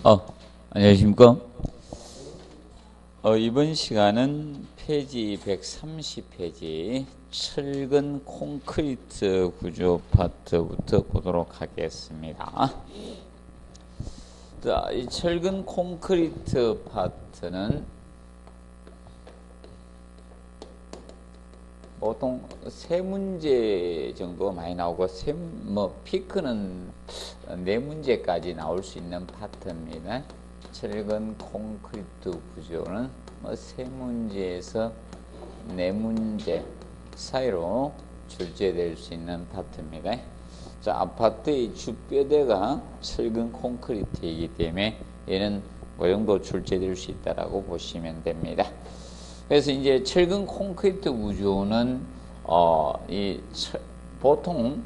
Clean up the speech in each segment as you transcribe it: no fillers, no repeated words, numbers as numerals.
어, 안녕하십니까? 이번 시간은 페이지 130페이지 철근 콘크리트 구조 파트부터 보도록 하겠습니다. 자, 이 철근 콘크리트 파트는 보통 세 문제 정도 많이 나오고 피크는 네 문제까지 나올 수 있는 파트입니다. 철근 콘크리트 구조는 세 문제에서 네 문제 사이로 출제될 수 있는 파트입니다. 자, 아파트의 주뼈대가 철근 콘크리트이기 때문에 얘는 그 정도 출제될 수 있다라고 보시면 됩니다. 그래서 이제 철근 콘크리트 구조는 보통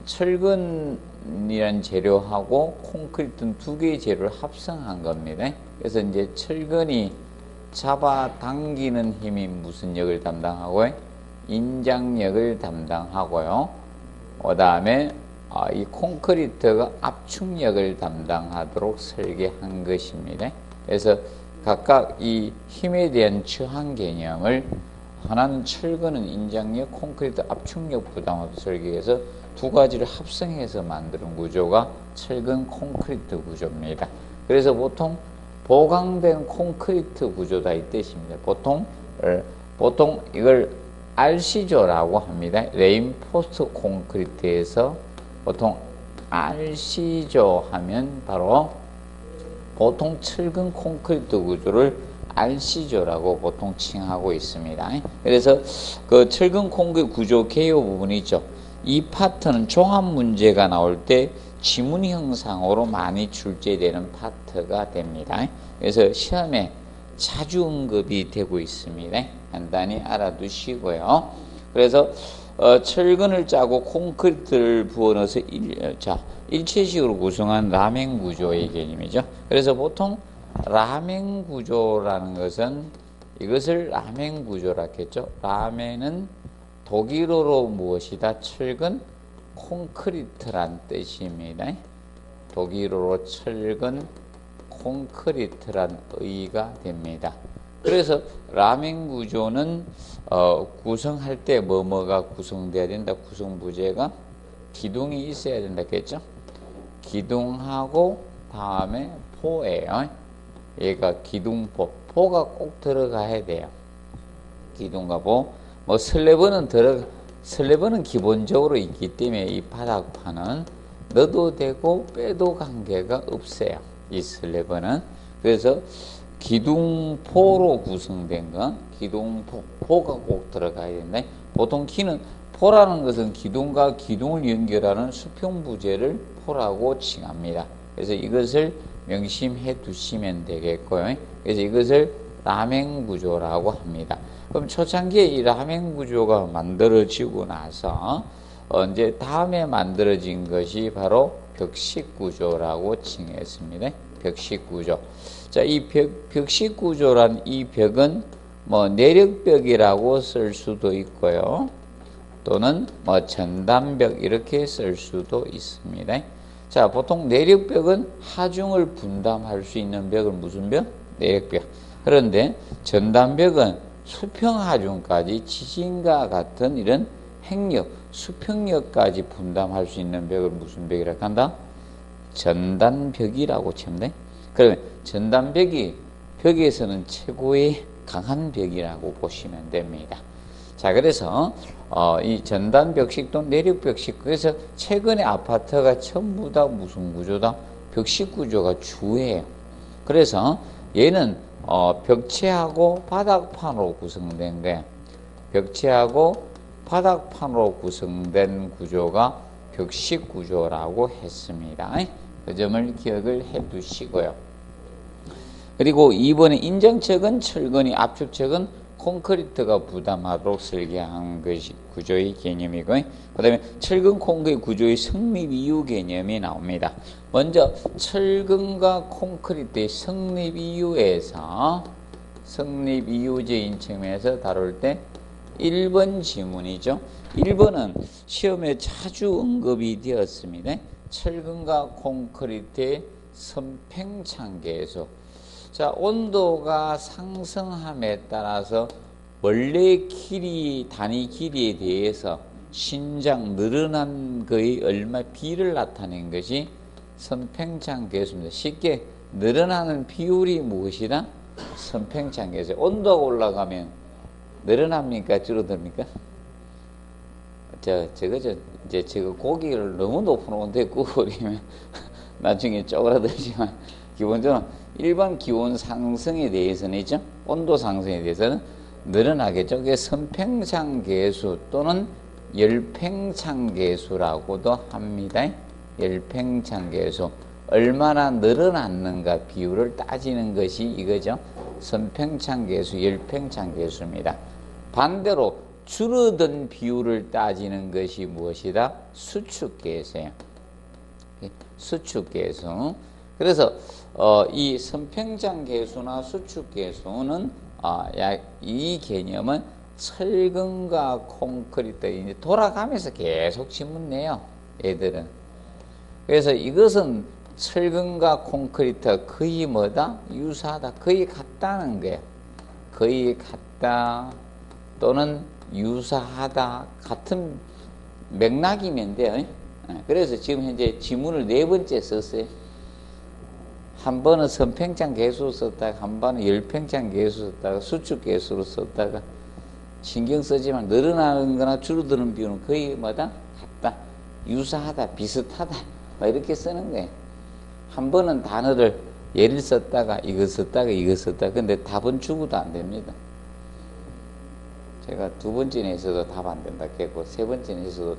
철근이란 재료하고 콘크리트는 두 개의 재료를 합성한 겁니다. 그래서 이제 철근이 잡아당기는 힘이 무슨 역을 담당하고요? 인장력을 담당하고요. 그 다음에 이 콘크리트가 압축력을 담당하도록 설계한 것입니다. 그래서 각각 이 힘에 대한 처한 개념을 하나는 철근은 인장력, 콘크리트 압축력 부담으로 설계해서 두 가지를 합성해서 만드는 구조가 철근 콘크리트 구조입니다. 그래서 보통 보강된 콘크리트 구조다 이 뜻입니다. 보통 이걸 RC조라고 합니다. 레인포스트 콘크리트에서 보통 RC조 하면 바로 보통 철근 콘크리트 구조를 RC조라고 보통 칭하고 있습니다. 그래서 그 철근 콘크리트 구조 개요 부분이 있죠. 이 파트는 종합 문제가 나올 때 지문 형상으로 많이 출제되는 파트가 됩니다. 그래서 시험에 자주 언급이 되고 있습니다. 간단히 알아두시고요. 그래서 철근을 짜고 콘크리트를 부어 넣어서 일체식으로 구성한 라멘 구조의 개념이죠. 그래서 보통 라멘 구조라는 것은 이것을 라멘 구조라 했죠. 라멘은 독일어로 무엇이다? 철근 콘크리트란 뜻입니다. 독일어로 철근 콘크리트란 의의가 됩니다. 그래서 라멘 구조는 구성할 때 뭐가 구성돼야 된다? 구성 부재가 기둥이 있어야 된다 했죠. 기둥하고 다음에 포예요. 얘가 기둥포, 포가 꼭 들어가야 돼요. 기둥과 포. 슬래브는 기본적으로 있기 때문에 이 바닥판은 넣어도 되고 빼도 관계가 없어요. 이 슬래브는. 그래서 기둥포로 구성된 건 포가 꼭 들어가야 된다. 보통 포라는 것은 기둥과 기둥을 연결하는 수평 부재를 포라고 칭합니다. 그래서 이것을 명심해 두시면 되겠고요. 그래서 이것을 라멘 구조라고 합니다. 그럼 초창기에 이 라멘 구조가 만들어지고 나서 이제 다음에 만들어진 것이 바로 벽식 구조라고 칭했습니다. 벽식 구조. 자, 이 벽식 구조란 이 벽은 내력벽이라고 쓸 수도 있고요. 또는 전단벽 이렇게 쓸 수도 있습니다. 자, 보통 내력벽은 하중을 분담할 수 있는 벽을 무슨 벽? 내력벽. 그런데 전단벽은 수평하중까지 지진과 같은 이런 행력, 수평력까지 분담할 수 있는 벽을 무슨 벽이라고 한다? 전단벽이라고 칭합니다. 그러면 전단벽이 벽에서는 최고의 강한 벽이라고 보시면 됩니다. 자, 그래서 이 전단벽식도 내력벽식. 그래서 최근에 아파트가 전부 다 무슨 구조다? 벽식 구조가 주예요. 그래서 얘는 벽체하고 바닥판으로 구성된 거예요. 벽체하고 바닥판으로 구성된 구조가 벽식 구조라고 했습니다. 그 점을 기억을 해 두시고요. 그리고 2번에 인정척은 철근이, 압축척은 콘크리트가 부담하도록 설계한 것이 구조의 개념이고, 그 다음에 철근 콘크리트 구조의 성립 이유 개념이 나옵니다. 먼저 철근과 콘크리트의 성립 이유에서 성립 이유적인 측면에서 다룰 때 1번 지문이죠. 1번은 시험에 자주 언급이 되었습니다. 철근과 콘크리트의 선팽창계수. 자, 온도가 상승함에 따라서 원래 단위 길이에 대해서 신장 늘어난 거의 얼마 비를 나타낸 것이 선팽창계수입니다. 쉽게 늘어나는 비율이 무엇이다? 선팽창계수. 온도가 올라가면 늘어납니까? 줄어듭니까? 제가 고기를 너무 높은 온도에 구우면 나중에 쪼그라들지만 기본적으로 일반 기온 상승에 대해서는 있죠. 온도 상승에 대해서는 늘어나겠죠. 그게 선팽창계수 또는 열팽창계수라고도 합니다. 열팽창계수. 얼마나 늘어났는가 비율을 따지는 것이 이거죠. 선팽창계수, 열팽창계수입니다. 반대로 줄어든 비율을 따지는 것이 무엇이다? 수축계수예요. 수축계수. 그래서 이 선팽창계수나 수축계수는 이 개념은 철근과 콘크리트 이제 돌아가면서 계속 지문내요. 얘들은. 그래서 이것은 철근과 콘크리트가 거의 뭐다? 유사하다. 거의 같다는 거예요. 거의 같다 또는 유사하다. 같은 맥락이면 돼요. 그래서 지금 현재 지문을 4번째 썼어요. 한 번은 선팽창계수 썼다가 한 번은 열팽창계수 썼다가 수축계수로 썼다가 신경 쓰지만 늘어나는 거나 줄어드는 비율은 거의 뭐다? 같다. 유사하다. 비슷하다. 이렇게 쓰는 거예요. 한 번은 단어를 예를 썼다가 이거 썼다가 이거 썼다가 근데 답은 주고도 안 됩니다. 제가 2번째는 했어도 답 안 된다 했고 3번째는 했어도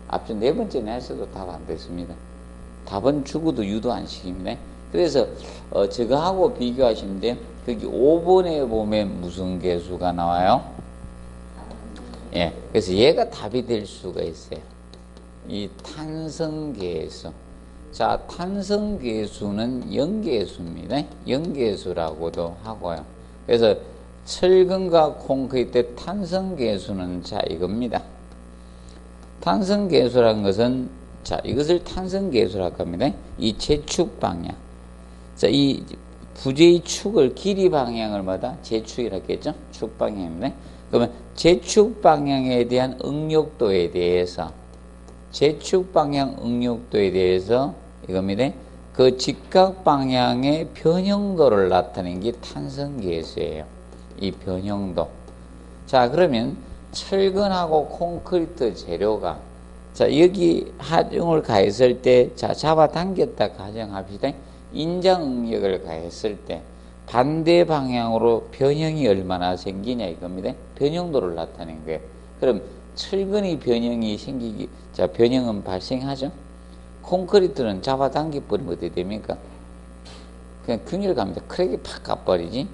앞전 4번째는 했어도 답 안 됐습니다. 답은 주고도 유도 안 시킵니다. 그래서 저거하고 비교하시면 돼요. 거기 5번에 보면 무슨 계수가 나와요? 예, 그래서 얘가 답이 될 수가 있어요. 이 탄성계수. 자, 탄성계수는 영계수입니다. 영계수라고도 하고요. 그래서 철근과 콘크리트 탄성계수는 자, 이겁니다. 탄성계수라는 것은 자, 이것을 탄성계수라고 합니다. 이 제축 방향. 자, 이 부재의 축을 길이 방향을 마다 제축이라고 했죠? 축 방향입니다. 그러면 제축 방향에 대한 응력도에 대해서 제축 방향 응력도에 대해서 이겁니다. 그 직각 방향의 변형도를 나타낸 게 탄성계수예요. 이 변형도. 자, 그러면 철근하고 콘크리트 재료가 자, 여기 하중을 가했을 때 자, 잡아당겼다 가정합시다. 인장 응력을 가했을 때 반대 방향으로 변형이 얼마나 생기냐 이겁니다. 변형도를 나타낸 거예요. 그럼 철근이 변형이 생기기, 자, 변형은 발생하죠. 콘크리트는 잡아당겨 버리면 어떻게 됩니까? 그냥 균열 갑니다. 크랙이 팍 가버리지.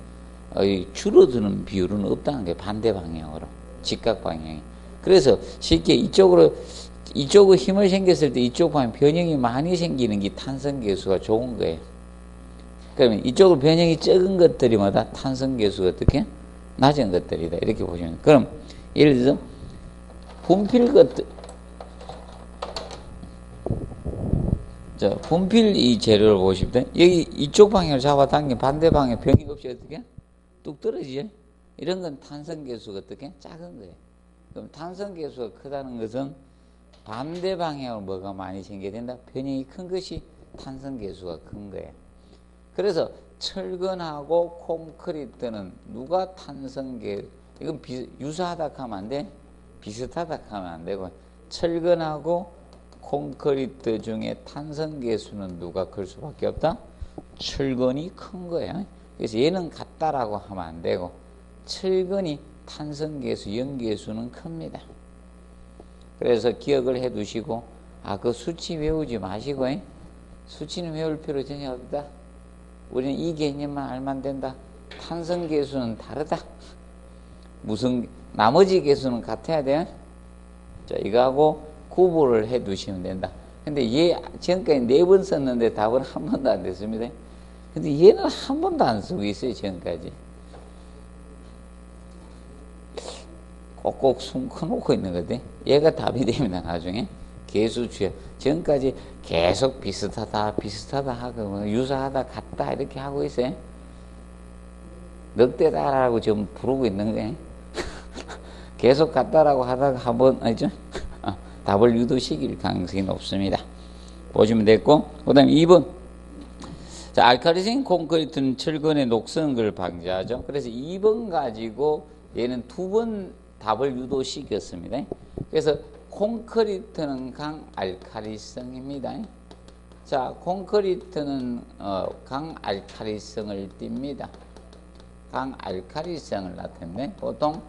줄어드는 비율은 없다는 게 반대 방향으로. 직각 방향이. 그래서 쉽게 이쪽으로 힘을 생겼을 때 이쪽 방향 변형이 많이 생기는 게 탄성계수가 좋은 거예요. 그러면 이쪽으로 변형이 적은 것들이마다 탄성계수가 어떻게? 낮은 것들이다. 이렇게 보시면 돼요. 그럼 예를 들어서 분필 것들, 자, 분필 이 재료를 보시면 여기 이쪽 방향을 잡아당기면 반대 방향 변형 없이 어떻게? 뚝 떨어지죠? 이런 건 탄성계수가 어떻게? 작은 거예요. 그럼 탄성계수가 크다는 것은 반대 방향으로 뭐가 많이 생겨야 된다? 변형이 큰 것이 탄성계수가 큰 거예요. 그래서 철근하고 콘크리트는 누가 이건 유사하다 하면 안 돼? 비슷하다 하면 안 되고 철근하고 콘크리트 중에 탄성계수는 누가 클 수밖에 없다? 철근이 큰 거예요. 그래서 얘는 같다라고 하면 안 되고 철근이 탄성계수, 영계수는 큽니다. 그래서 기억을 해 두시고 그 수치 외우지 마시고 수치는 외울 필요 전혀 없다. 우리는 이 개념만 알면 된다. 탄성계수는 다르다. 나머지 계수는 같아야 돼요. 자, 이거하고 구분을 해 두시면 된다. 근데 얘 지금까지 4번 썼는데 답은 한 번도 안 됐습니다. 근데 얘는 한 번도 안 쓰고 있어요, 지금까지. 꼭꼭 숨 커놓고 있는 거지. 얘가 답이 됩니다, 나중에. 계수 주야. 지금까지 계속 비슷하다 하고 유사하다 같다 이렇게 하고 있어요. 넉대다라고 지금 부르고 있는 거예요. 계속 같다라고 하다가 한번 알죠? 답을 유도시킬 가능성이 높습니다. 보시면 됐고, 그 다음에 2번. 자, 알칼리성 콘크리트는 철근의 녹슬는 걸 방지하죠. 그래서 2번 가지고 얘는 2번 답을 유도시켰습니다. 그래서 콘크리트는 강알칼리성입니다. 자, 콘크리트는 강알칼리성을 띱니다. 강알칼리성을 나타내는데 보통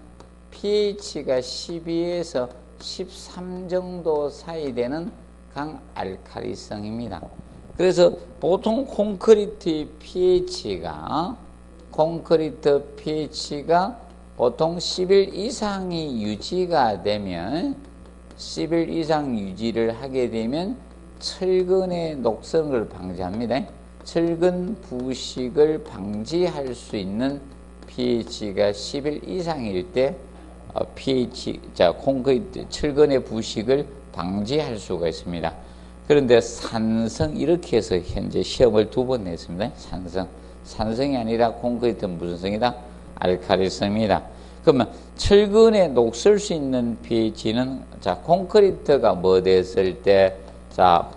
pH가 12에서 13 정도 사이 되는 강알칼리성입니다. 그래서 보통 콘크리트 pH가 보통 11 이상이 유지가 되면 11 이상 유지를 하게 되면 철근의 녹슬을 방지합니다. 철근 부식을 방지할 수 있는 pH가 11 이상일 때 콘크리트 철근의 부식을 방지할 수가 있습니다. 그런데 산성 이렇게 해서 현재 시험을 2번 냈습니다. 산성이 아니라 콘크리트는 무슨 성이다? 알칼리성입니다. 그러면 철근에 녹슬 수 있는 pH는 콘크리트가 뭐 됐을 때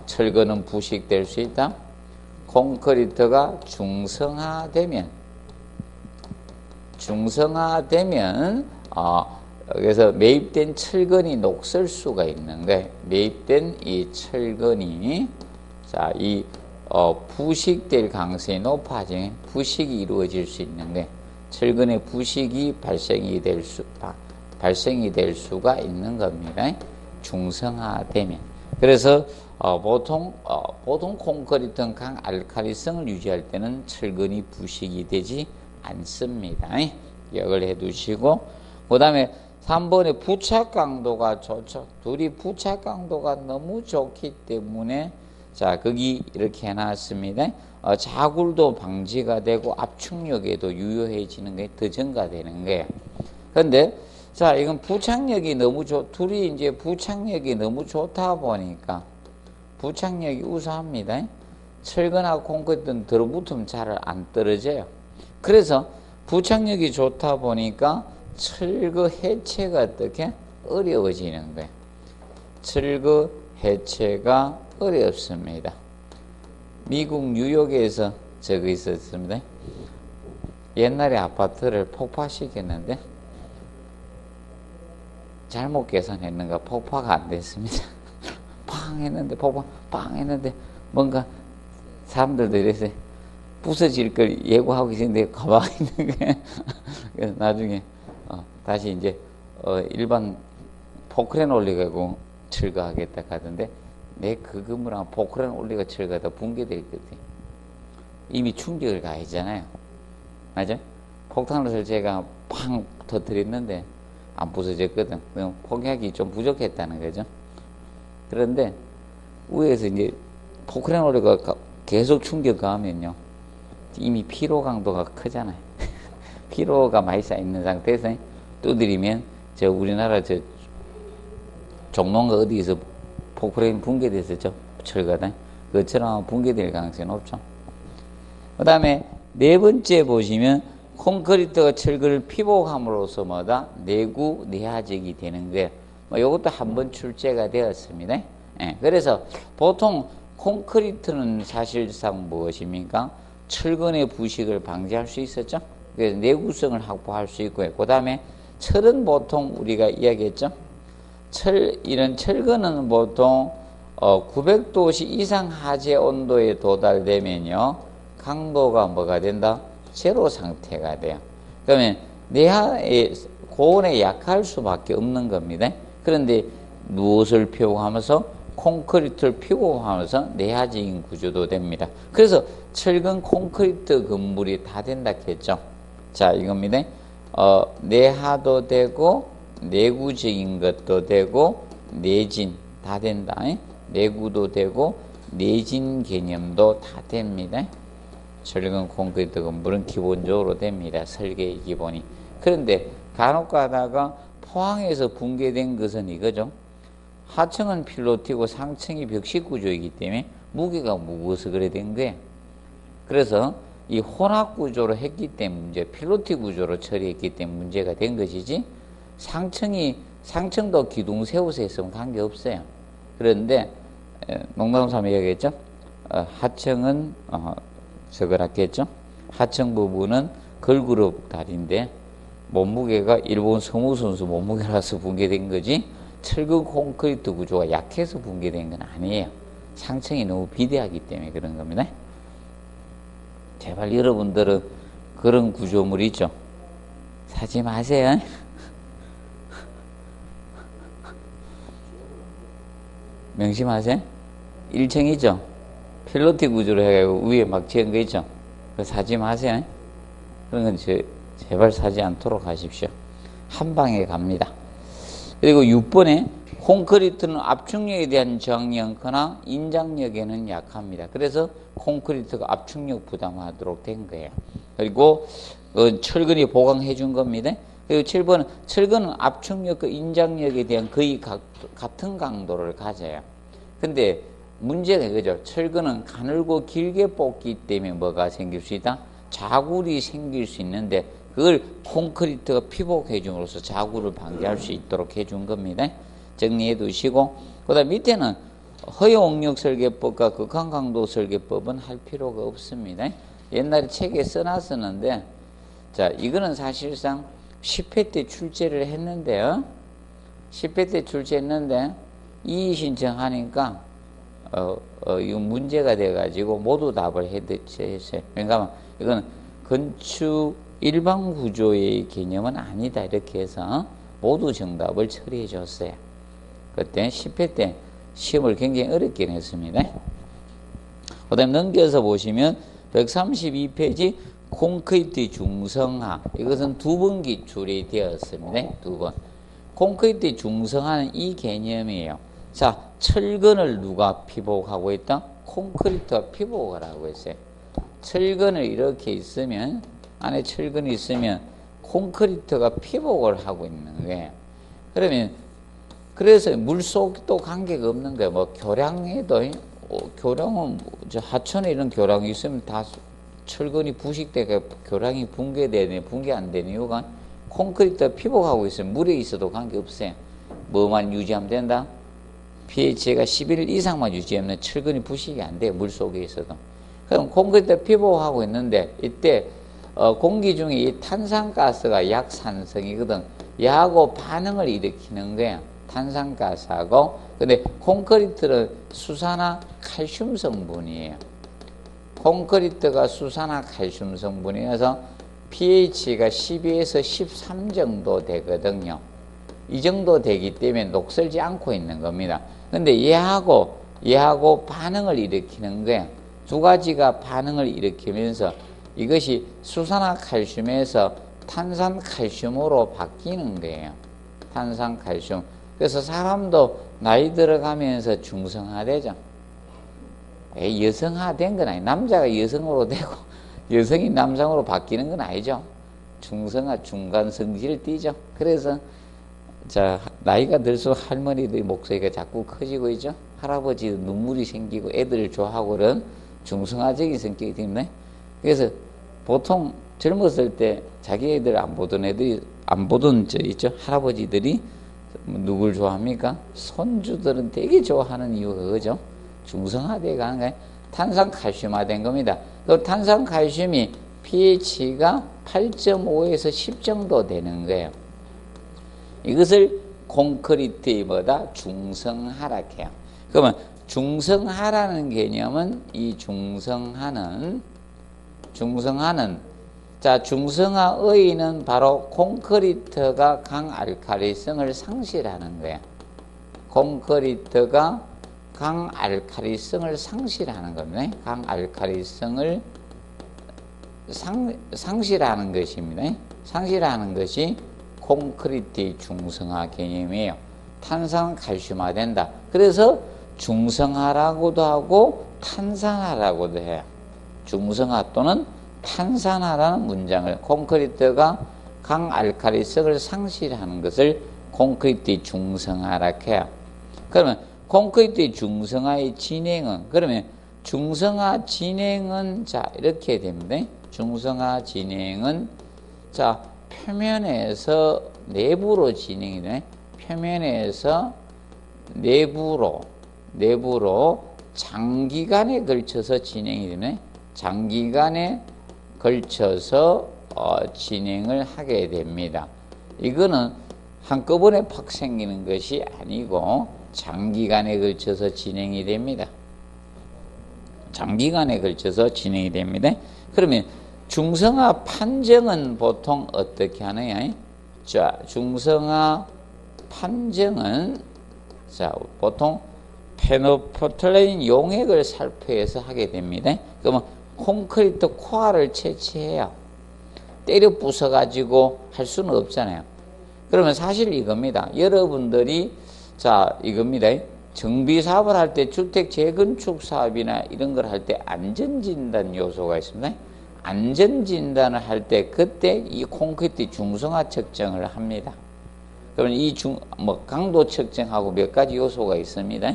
철근은 부식될 수 있다? 콘크리트가 중성화되면 그래서 매입된 철근이 녹슬 수가 있는 거예요. 매입된 이 철근이 부식될 가능성이 높아지면 부식이 이루어질 수 있는 거예요. 철근의 부식이 발생이 될 수가 있는 겁니다. 중성화되면. 그래서 보통 콘크리트는 강알칼리성을 유지할 때는 철근이 부식이 되지 않습니다. 기억을 해 두시고, 그 다음에 3번에 부착 강도가 좋죠. 둘이 부착 강도가 너무 좋기 때문에 거기 이렇게 해놨습니다. 자굴도 방지가 되고 압축력에도 유효해지는 게 더 증가되는 거예요. 그런데 이건 부착력이 너무 둘이 이제 부착력이 너무 좋다 보니까 부착력이 우수합니다. 철근하고 콘크리트는 들어붙으면 잘 안 떨어져요. 그래서 부착력이 좋다 보니까 철거 해체가 어떻게 어려워지는 거예요. 철거 해체가 어렵습니다. 미국 뉴욕에서 저거 있었습니다. 옛날에 아파트를 폭파시켰는데 잘못 계산했는가 폭파가 안 됐습니다. 팡 했는데 빵 했는데 뭔가 사람들도 이래서 부서질 걸 예고하고 계시는데 가만히 있는 게 그래서 나중에 다시 이제 일반 포크레인 올리고 철거하겠다 하던데 내 그 건물하고 포크레인 올리고 철거하다 붕괴될 것 같아요. 이미 충격을 가했잖아요. 맞아? 폭탄을 제가 팡 터뜨렸는데 안 부서졌거든. 그럼 폭약이 좀 부족했다는 거죠. 그런데 위에서 이제 포크레인 올리고 계속 충격 가하면요. 이미 피로 강도가 크잖아요. 피로가 많이 쌓여있는 상태에서 두드리면 우리나라 종로가 어디에서 포크레인 붕괴됐었죠. 철거다. 그것처럼 붕괴될 가능성이 높죠. 그 다음에 네 번째 보시면 콘크리트가 철근을 피복함으로써 내구 내하적이 되는 거예요. 이것도 한번 출제가 되었습니다. 그래서 보통 콘크리트는 사실상 무엇입니까? 철근의 부식을 방지할 수 있었죠. 그래서 내구성을 확보할 수 있고요. 그 다음에 철은 보통 우리가 이야기했죠. 이런 철근은 보통 900도씨 이상 하재 온도에 도달되면요. 강도가 뭐가 된다? 제로 상태가 돼요. 그러면 고온에 약할 수밖에 없는 겁니다. 그런데 무엇을 피복하면서? 콘크리트를 피복하면서 내하적인 구조도 됩니다. 그래서 철근 콘크리트 건물이 다 된다 했죠. 이겁니다. 내하도 되고 내구적인 것도 되고 내진 다 된다. 내구도 되고 내진 개념도 다 됩니다. 철근 콘크리트 건물은 기본적으로 됩니다. 설계의 기본이. 그런데 간혹 가다가 포항에서 붕괴된 것은 이거죠. 하층은 필로티고 상층이 벽식 구조이기 때문에 무게가 무거워서 그래 된 거예요. 그래서 이 혼합 구조로 했기 때문에 문제, 필로티 구조로 처리했기 때문에 문제가 된 것이지, 상층도 기둥 세워서 했으면 관계없어요. 그런데 농담삼아 얘기했죠. 하층은 저걸 했겠죠. 하층 부분은 걸그룹 다리인데 몸무게가 일본 성우 선수 몸무게라서 붕괴된 거지, 철근 콘크리트 구조가 약해서 붕괴된 건 아니에요. 상층이 너무 비대하기 때문에 그런 겁니다. 제발 여러분들은 그런 구조물 있죠, 사지 마세요. 명심하세요. 1층이죠. 필로티 구조로 해가지고 위에 막 지은 거 있죠. 그거 사지 마세요. 그런 건 제발 사지 않도록 하십시오. 한 방에 갑니다. 그리고 6번에 콘크리트는 압축력에 대한 저항이 많거나 인장력에는 약합니다. 그래서 콘크리트가 압축력 부담하도록 된 거예요. 그리고 철근이 보강해 준 겁니다. 그리고 7번은 철근은 압축력과 인장력에 대한 거의 같은 강도를 가져요. 근데 문제가 이거죠. 철근은 가늘고 길게 뽑기 때문에 뭐가 생길 수 있다? 자굴이 생길 수 있는데, 그걸 콘크리트가 피복해 줌으로써 자굴을 방지할 수 있도록 해준 겁니다. 정리해 두시고, 그 다음 밑에는 허용옥력 설계법과 극한강도 설계법은 할 필요가 없습니다. 옛날에 책에 써놨었는데, 자, 이거는 사실상 10회 때 출제를 했는데요. 10회 때 출제했는데, 이의 신청하니까, 이거 문제가 돼가지고 모두 답을 했어요. 그러니까 이건 건축 일반 구조의 개념은 아니다, 이렇게 해서 모두 정답을 처리해 줬어요. 그때 10회 때 시험을 굉장히 어렵게 냈습니다. 그 다음 넘겨서 보시면 132페이지 콘크리트 중성화, 이것은 두 번 기출이 되었습니다. 두 번. 콘크리트 중성화는 이 개념이에요. 자, 철근을 누가 피복하고 있다? 콘크리트가 피복을 하고 있어요. 철근을 이렇게 있으면, 안에 철근이 있으면 콘크리트가 피복을 하고 있는 거예요. 그러면 그래서 물속도 관계가 없는 거예요. 뭐 교량에도, 교량은 하천에 이런 교량이 있으면 다 철근이 부식되고 교량이 붕괴되네, 붕괴 안 되는 이유가 콘크리트가 피복하고 있으면 물에 있어도 관계없어요. 뭐만 유지하면 된다? pH가 11 이상만 유지하면 철근이 부식이 안 돼요. 물속에 있어도. 그럼 콘크리트가 피복하고 있는데, 이때 공기 중에 이 탄산가스가 약산성이거든. 얘하고 반응을 일으키는 거야. 탄산가스하고. 근데 콘크리트는 수산화 칼슘 성분이에요. 콘크리트가 수산화 칼슘 성분이어서 pH가 12에서 13 정도 되거든요. 이 정도 되기 때문에 녹슬지 않고 있는 겁니다. 근데 얘하고 반응을 일으키는 거예요. 두 가지가 반응을 일으키면서 이것이 수산화칼슘에서 탄산칼슘으로 바뀌는 거예요. 탄산칼슘. 그래서 사람도 나이 들어가면서 중성화되죠. 여성화된 건 아니에요. 남자가 여성으로 되고 여성이 남성으로 바뀌는 건 아니죠. 중성화, 중간 성질을 띠죠. 그래서 자, 나이가 들수록 할머니들의 목소리가 자꾸 커지고 있죠. 할아버지도 눈물이 생기고 애들을 좋아하고 그런 중성화적인 성격이 때문에. 그래서 보통 젊었을 때 자기 애들 안 보던 애들이, 안 보던 있죠. 할아버지들이 누굴 좋아합니까? 손주들은 되게 좋아하는 이유가 그거죠. 중성화되어 가는 거예요. 탄산칼슘화된 겁니다. 그 탄산칼슘이 pH가 8.5에서 10 정도 되는 거예요. 이것을 콘크리트의 뭐다? 중성하라고 해요. 그러면 중성하라는 개념은, 이 중성하는 자, 중성화의는 바로 콘크리트가 강알칼리성을 상실하는 거예요. 콘크리트가 강알칼리성을 상실하는 겁니다. 강알칼리성을 상실하는 것입니다. 상실하는 것이 콘크리트의 중성화 개념이에요. 탄산칼슘화 된다. 그래서 중성화라고도 하고 탄산화라고도 해요. 중성화 또는 탄산화라는 문장을, 콘크리트가 강알칼리성을 상실하는 것을 콘크리트의 중성화라고 해요. 그러면 콘크리트의 중성화의 진행은, 그러면 중성화 진행은, 자, 이렇게 됩니다. 중성화 진행은, 자, 표면에서 내부로 진행이 되네. 표면에서 내부로 장기간에 걸쳐서 진행이 되네. 장기간에 걸쳐서 진행을 하게 됩니다. 이거는 한꺼번에 팍 생기는 것이 아니고 장기간에 걸쳐서 진행이 됩니다. 장기간에 걸쳐서 진행이 됩니다. 그러면 중성화 판정은 보통 어떻게 하느냐? 자, 중성화 판정은, 자, 보통 페노포틀레인 용액을 살포해서 하게 됩니다. 그러면 콘크리트 코어를 채취해요. 때려 부숴가지고 할 수는 없잖아요. 그러면 사실 이겁니다. 여러분들이, 자, 이겁니다. 정비 사업을 할 때 주택 재건축 사업이나 이런 걸 할 때 안전진단 요소가 있습니다. 안전진단을 할 때 그때 이 콘크리트 중성화 측정을 합니다. 그러면 이 강도 측정하고 몇 가지 요소가 있습니다.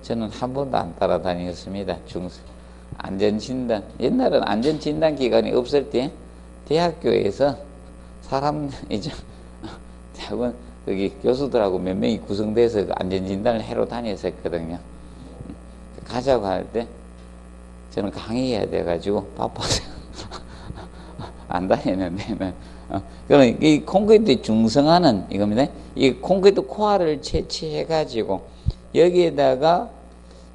저는 한 번도 안 따라다녔습니다. 안전진단. 옛날에는 안전진단 기관이 없을 때 대학교에서 사람, 이제, 대학원, 거기 교수들하고 몇 명이 구성돼서 그 안전진단을 해로 다녔었거든요. 가자고 할 때 저는 강의해야 돼가지고 바빠서 안 다녔는데, 그러면 이 콘크리트 중성화는 이겁니다. 이 콘크리트 코어를 채취해가지고 여기에다가,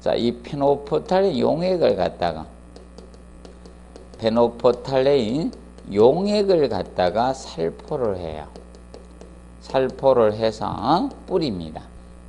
자, 이 페노포탈레인 용액을 갖다가, 페노포탈레인 용액을 갖다가 살포를 해요. 살포를 해서 뿌립니다.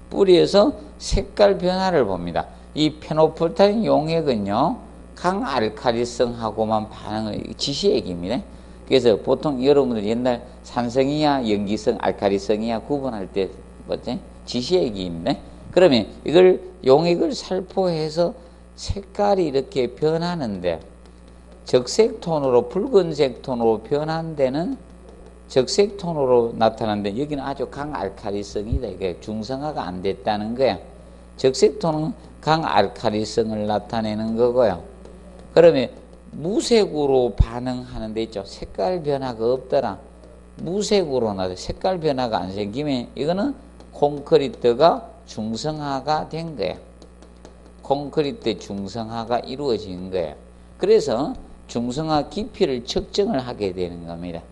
뿌려서 색깔 변화를 봅니다. 이 페노포탈레인 용액은요, 강알칼리성하고만 반응을, 지시액입니다. 그래서 보통 여러분들 옛날 산성이야, 염기성, 알칼리성이야 구분할 때 뭐지? 지시액입니다. 그러면 이걸 용액을 살포해서 색깔이 이렇게 변하는데, 적색 톤으로 붉은색 톤으로 변한 데는 적색 톤으로 나타나는데, 여기는 아주 강알칼리성이다. 이게 중성화가 안 됐다는 거야. 적색 톤은 강알칼리성을 나타내는 거고요. 그러면 무색으로 반응하는 데 있죠. 색깔 변화가 없더라. 무색으로 나도 색깔 변화가 안 생기면 이거는 콘크리트가 중성화가 된 거야. 콘크리트 중성화가 이루어진 거예요. 그래서 중성화 깊이를 측정을 하게 되는 겁니다.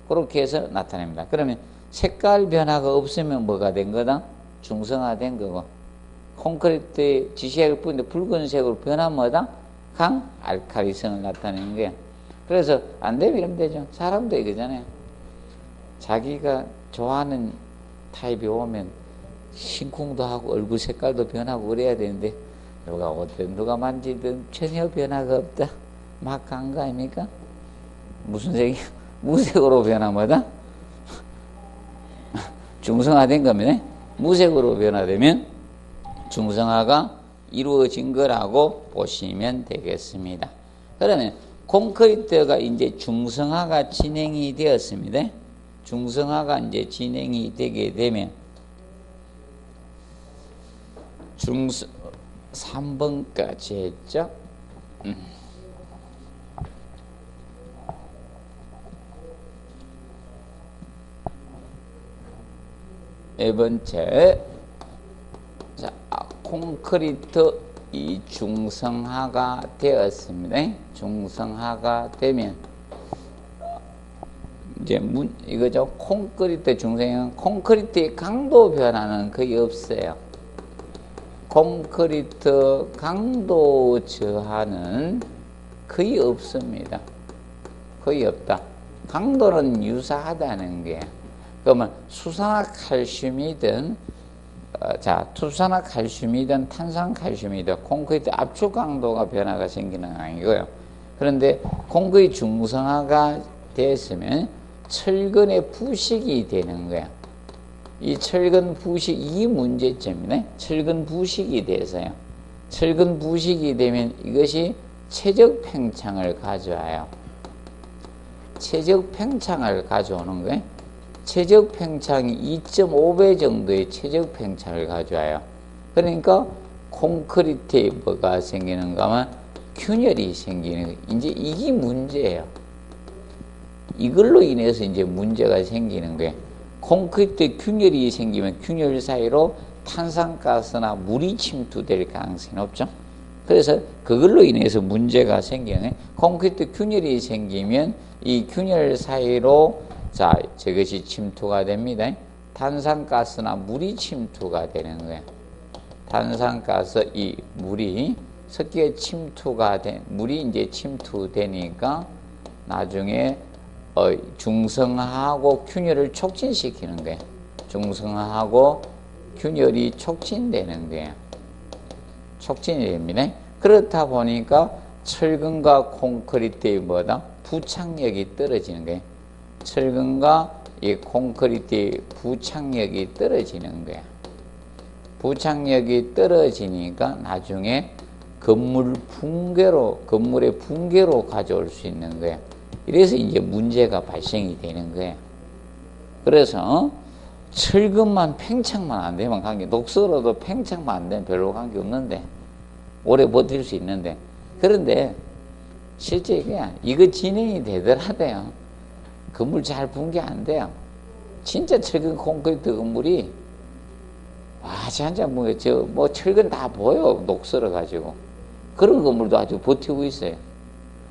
그렇게 해서 나타냅니다. 그러면 색깔 변화가 없으면 뭐가 된 거다? 중성화된 거고, 콘크리트에 지시액을 뿌리는데 붉은색으로 변하면 뭐다? 강알칼리성을 나타내는 거야. 그래서 안 되면 이러면 되죠. 사람도 이거잖아요. 자기가 좋아하는 타입이 오면 심쿵도 하고 얼굴 색깔도 변하고 그래야 되는데, 누가 오든 누가 만지든 전혀 변화가 없다. 막 간 거 아닙니까? 무슨 색이? 무색으로 변화마다 중성화된 겁니다. 무색으로 변화되면 중성화가 이루어진 거라고 보시면 되겠습니다. 그러면 콘크리트가 이제 중성화가 진행이 되었습니다. 중성화가 이제 진행이 되게 되면 3번까지 했죠. 네 번째, 자, 콘크리트 이 중성화가 되었습니다. 중성화가 되면 이제 이거죠. 콘크리트 중성화는 콘크리트의 강도 변화는 거의 없어요. 콘크리트 강도 저하는 거의 없습니다. 거의 없다. 강도는 유사하다는 게, 그러면 수산화칼슘이든 투산화칼슘이든 탄산칼슘이든 콘크리트 압축 강도가 변화가 생기는 건 아니고요. 그런데 콘크리트 중성화가 됐으면 철근의 부식이 되는 거야. 이 철근 부식, 이 문제점이네. 철근 부식이 돼서요. 철근 부식이 되면 이것이 최적 팽창을 가져와요. 최적 팽창을 가져오는 거예요. 최적 팽창이 2.5배 정도의 최적 팽창을 가져와요. 그러니까 콘크리트에 뭐가 생기는가 하면 균열이 생기는 거예요. 이제 이게 문제예요. 이걸로 인해서 이제 문제가 생기는 거예요. 콘크리트에 균열이 생기면 균열 사이로 탄산가스나 물이 침투될 가능성이 높죠. 그래서 그걸로 인해서 문제가 생기는 거예요. 콘크리트 균열이 생기면 이 균열 사이로 자, 저것이 침투가 됩니다. 탄산가스나 물이 침투가 되는 거예요. 탄산가스, 이 물이 섞여 침투가 된, 물이 이제 침투되니까 나중에 중성하고 균열을 촉진시키는 거예요. 중성하고 균열이 촉진되는 거예요. 촉진이 됩니다. 그렇다 보니까 철근과 콘크리트의 뭐다? 부착력이 떨어지는 거예요. 철근과 이 콘크리트의 부착력이 떨어지는 거야. 부착력이 떨어지니까 나중에 건물의 붕괴로 가져올 수 있는 거야. 이래서 이제 문제가 발생이 되는 거야. 그래서 철근만 팽창만 안 되면 관계, 녹슬어도 팽창만 안 되면 별로 관계 없는데, 오래 버틸 수 있는데, 그런데 실제 이거 진행이 되더라도요, 건물 잘 붕괴 안 돼요. 진짜 철근 콘크리트 건물이 진짜 뭐 철근 다 보여, 녹슬어 가지고. 그런 건물도 아주 버티고 있어요.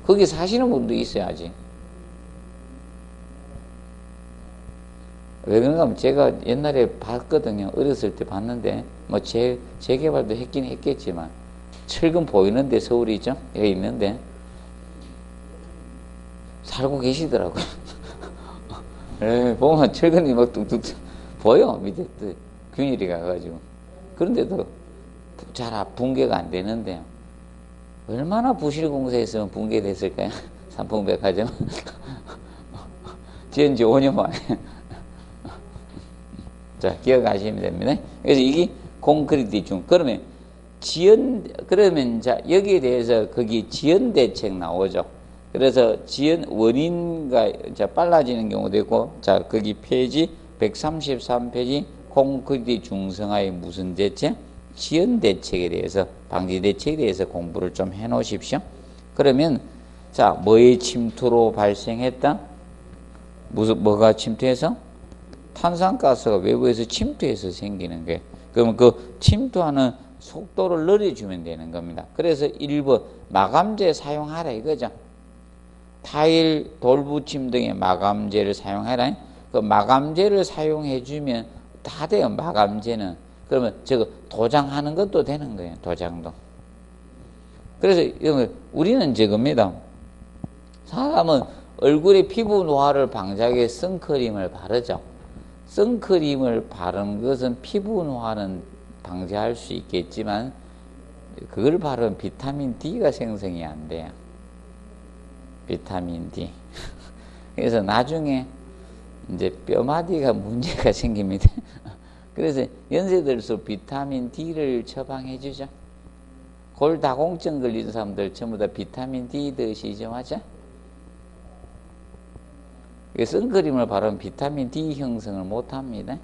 거기 사시는 분도 있어요, 아직. 왜 그런가 하면 제가 옛날에 봤거든요. 어렸을 때 봤는데, 뭐 재개발도 했긴 했겠지만, 철근 보이는데, 서울이죠? 여기 있는데, 살고 계시더라고요. 보면 철근이 막 뚝뚝 보여, 밑에 균일이 가가지고. 그런데도 잘 붕괴가 안 되는데요. 얼마나 부실 공사했으면 붕괴됐을까요? 삼풍백화점. 지은 지 5년 만에. 자, 기억하시면 됩니다. 그래서 이게 콘크리트 중. 그러면 자, 여기에 대해서 거기 지연 대책 나오죠. 그래서 지연 원인가, 자, 빨라지는 경우도 있고, 자, 거기 페이지 133페이지 콘크리트 중성화의 무슨 대책? 지연 대책에 대해서, 방지 대책에 대해서 공부를 좀 해 놓으십시오. 그러면, 자, 뭐의 침투로 발생했다? 뭐가 침투해서? 탄산가스가 외부에서 침투해서 생기는 거예요. 그러면 그 침투하는 속도를 늘려주면 되는 겁니다. 그래서 1번, 마감재 사용하라 이거죠. 타일, 돌붙임 등의 마감재를 사용하라. 그 마감재를 사용해주면 다 돼요, 마감재는. 그러면 저거 도장하는 것도 되는 거예요, 도장도. 그래서 우리는 저겁니다. 사람은 얼굴에 피부 노화를 방지하기 위해 선크림을 바르죠. 선크림을 바른 것은 피부 노화는 방지할 수 있겠지만 그걸 바르면 비타민 D가 생성이 안 돼요. 비타민 D. 그래서 나중에 이제 뼈마디가 문제가 생깁니다. 그래서 연세 들수록 비타민 D를 처방해 주죠. 골다공증 걸린 사람들 전부 다 비타민 D 드시죠, 맞아? 선크림을 바르면 비타민 D 형성을 못 합니다.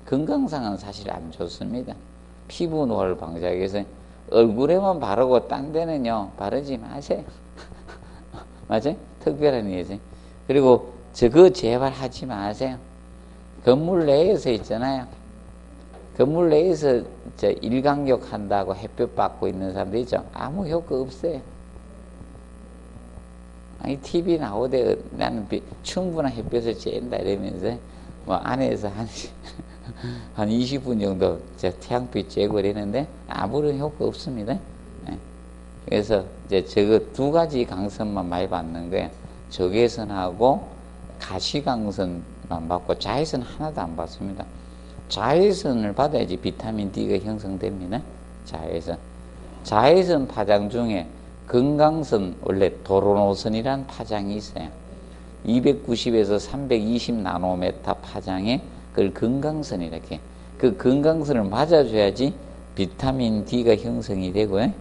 건강상은 사실 안 좋습니다. 피부 노화를 방지하기 위해서 얼굴에만 바르고 딴 데는요, 바르지 마세요. 맞아요? 특별한 이유죠. 그리고 저거 제발 하지 마세요. 건물 내에서 있잖아요. 건물 내에서 일광욕 한다고 햇볕 받고 있는 사람들 있죠. 아무 효과 없어요. 아니, TV 나오대 나는 충분한 햇볕을 쬐다 이러면서 뭐 안에서 한 20분 정도 태양빛 쬐고 이러는데 아무런 효과 없습니다. 네. 그래서 이제 저거 두 가지 강선만 많이 받는 거예요. 적외선하고 가시광선만 받고 자외선 하나도 안 받습니다. 자외선을 받아야지 비타민 D가 형성됩니다. 자외선 파장 중에 건강선, 원래 도로노선이란 파장이 있어요. 290에서 320 나노메타 파장에 그걸 건강선 이렇게. 그 건강선을 맞아줘야지 비타민 D가 형성이 되고요.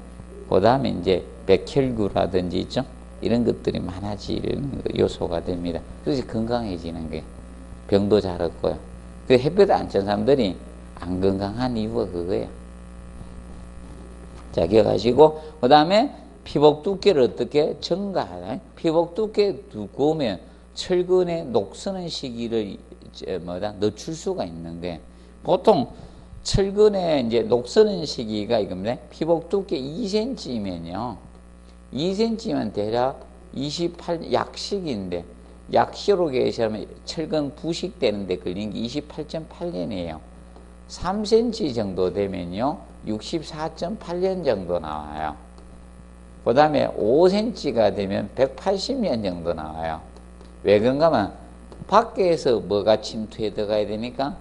그 다음에 이제 백혈구라든지 있죠. 이런 것들이 많아지는 요소가 됩니다. 그래서 건강해지는 거예요. 병도 잘 없고요. 그 햇볕 안 쬐는 사람들이 안 건강한 이유가 그거예요. 자, 기억하시고, 그 다음에 피복 두께를 어떻게 증가하나? 피복 두께 두꺼우면 철근에 녹서는 시기를 늦출 수가 있는 게, 보통 철근에 이제 녹서는 시기가 이겁니다. 피복 두께 2cm면요. 2cm면 대략 yak식인데, 약시로 계시면 철근 부식되는데 걸린 게 28.8년이에요. 3cm 정도 되면요, 64.8년 정도 나와요. 그 다음에 5cm가 되면 180년 정도 나와요. 왜 그런가 하면, 밖에서 뭐가 침투해 들어가야 되니까?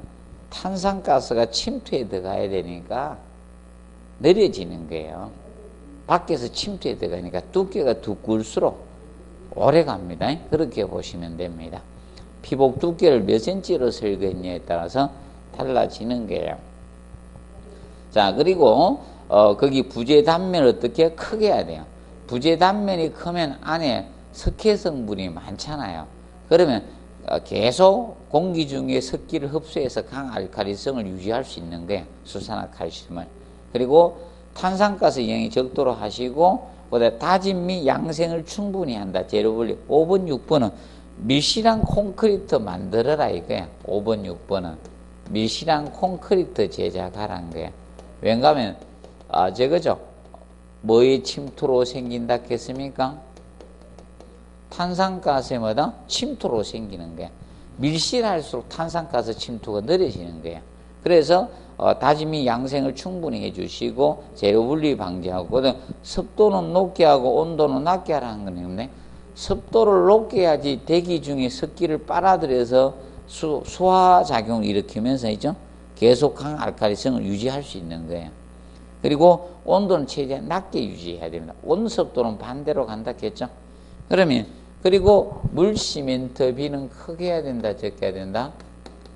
탄산가스가 침투해 들어가야 되니까 느려지는 거예요. 밖에서 침투해 들어가니까 두께가 두꺼울수록 오래 갑니다. 그렇게 보시면 됩니다. 피복 두께를 몇 cm로 설계했냐에 따라서 달라지는 거예요. 자, 그리고 거기 부재 단면을 어떻게 크게 해야 돼요. 부재 단면이 크면 안에 석회 성분이 많잖아요. 그러면 계속 공기 중에 석기를 흡수해서 강알칼리성을 유지할 수 있는 거예요. 수산화칼슘을. 그리고 탄산가스 이용이 적도록 하시고, 그다음에 다짐 및 양생을 충분히 한다. 재료 분리. 5번, 6번은 밀실한 콘크리트 만들어라 이거야. 5번, 6번은 밀실한 콘크리트 제작하라는 거야. 왠가 하면 저거죠. 뭐의 침투로 생긴다 했습니까? 탄산가스의 뭐다? 침투로 생기는 거야. 밀실할수록 탄산가스 침투가 느려지는 거야. 그래서 다짐이 양생을 충분히 해주시고 재료 분리 방지하고, 습도는 높게 하고 온도는 낮게 하라는 거네. 습도를 높게 해야지 대기 중에 습기를 빨아들여서 수화작용을 일으키면서 있죠? 계속 강알칼리성을 유지할 수 있는 거예요. 그리고 온도는 최대한 낮게 유지해야 됩니다. 온습도는 반대로 간다 했죠? 그러면, 그리고 물 시멘트비는 크게 해야 된다, 적게 해야 된다?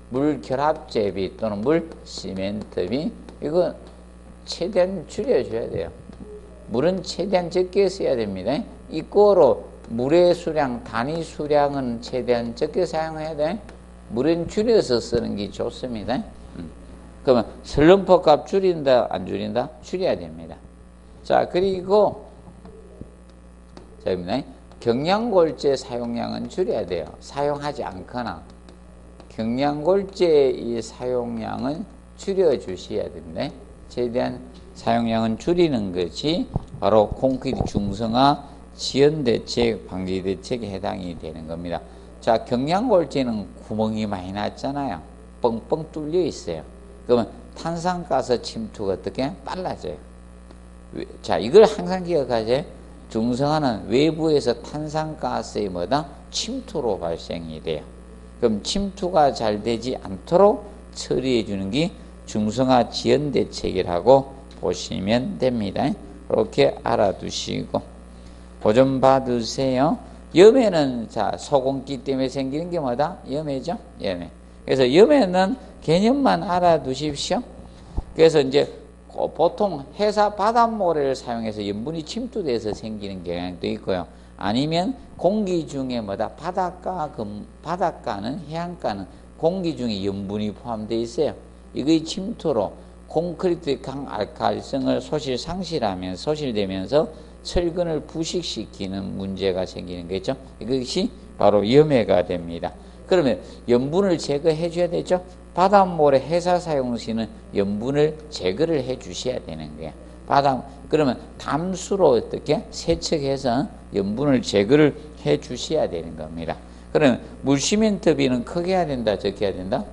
물 결합제비 또는 물 시멘트비, 이거 최대한 줄여줘야 돼요. 물은 최대한 적게 써야 됩니다. 이거로 물의 수량, 단위 수량은 최대한 적게 사용해야 돼. 물은 줄여서 쓰는 게 좋습니다. 그러면 슬럼프 값 줄인다, 안 줄인다? 줄여야 됩니다. 자, 그리고 저입니다. 경량골재 사용량은 줄여야 돼요. 사용하지 않거나. 경량골재의 사용량은 줄여주셔야 됩니다. 최대한 사용량은 줄이는 것이 바로 콘크리트 중성화 지연대책, 방지대책에 해당이 되는 겁니다. 자, 경량골재는 구멍이 많이 났잖아요. 뻥뻥 뚫려 있어요. 그러면 탄산가스 침투가 어떻게? 빨라져요. 자, 이걸 항상 기억하세요. 중성화는 외부에서 탄산가스의 뭐다? 침투로 발생이 돼요. 그럼 침투가 잘 되지 않도록 처리해 주는 게 중성화 지연 대책이라고 보시면 됩니다. 이렇게 알아두시고 보존 받으세요. 염해는 자, 소금기 때문에 생기는 게 뭐다? 염해죠? 염해. 그래서 염해는 개념만 알아두십시오. 그래서 이제 보통 해사 바닷모래를 사용해서 염분이 침투돼서 생기는 경향도 있고요. 아니면 공기 중에 뭐다? 바닷가는, 해안가는 공기 중에 염분이 포함되어 있어요. 이거의 침투로 콘크리트의 강알칼리성을 소실되면서 철근을 부식시키는 문제가 생기는 거죠. 이것이 바로 염해가 됩니다. 그러면 염분을 제거해 줘야 되죠. 바닷모래 해사 사용 시는 염분을 제거를 해 주셔야 되는 거예요. 그러면 담수로 어떻게 세척해서 염분을 제거를 해 주셔야 되는 겁니다. 그러면 물시멘트비는 크게 해야 된다, 적게 해야 된다?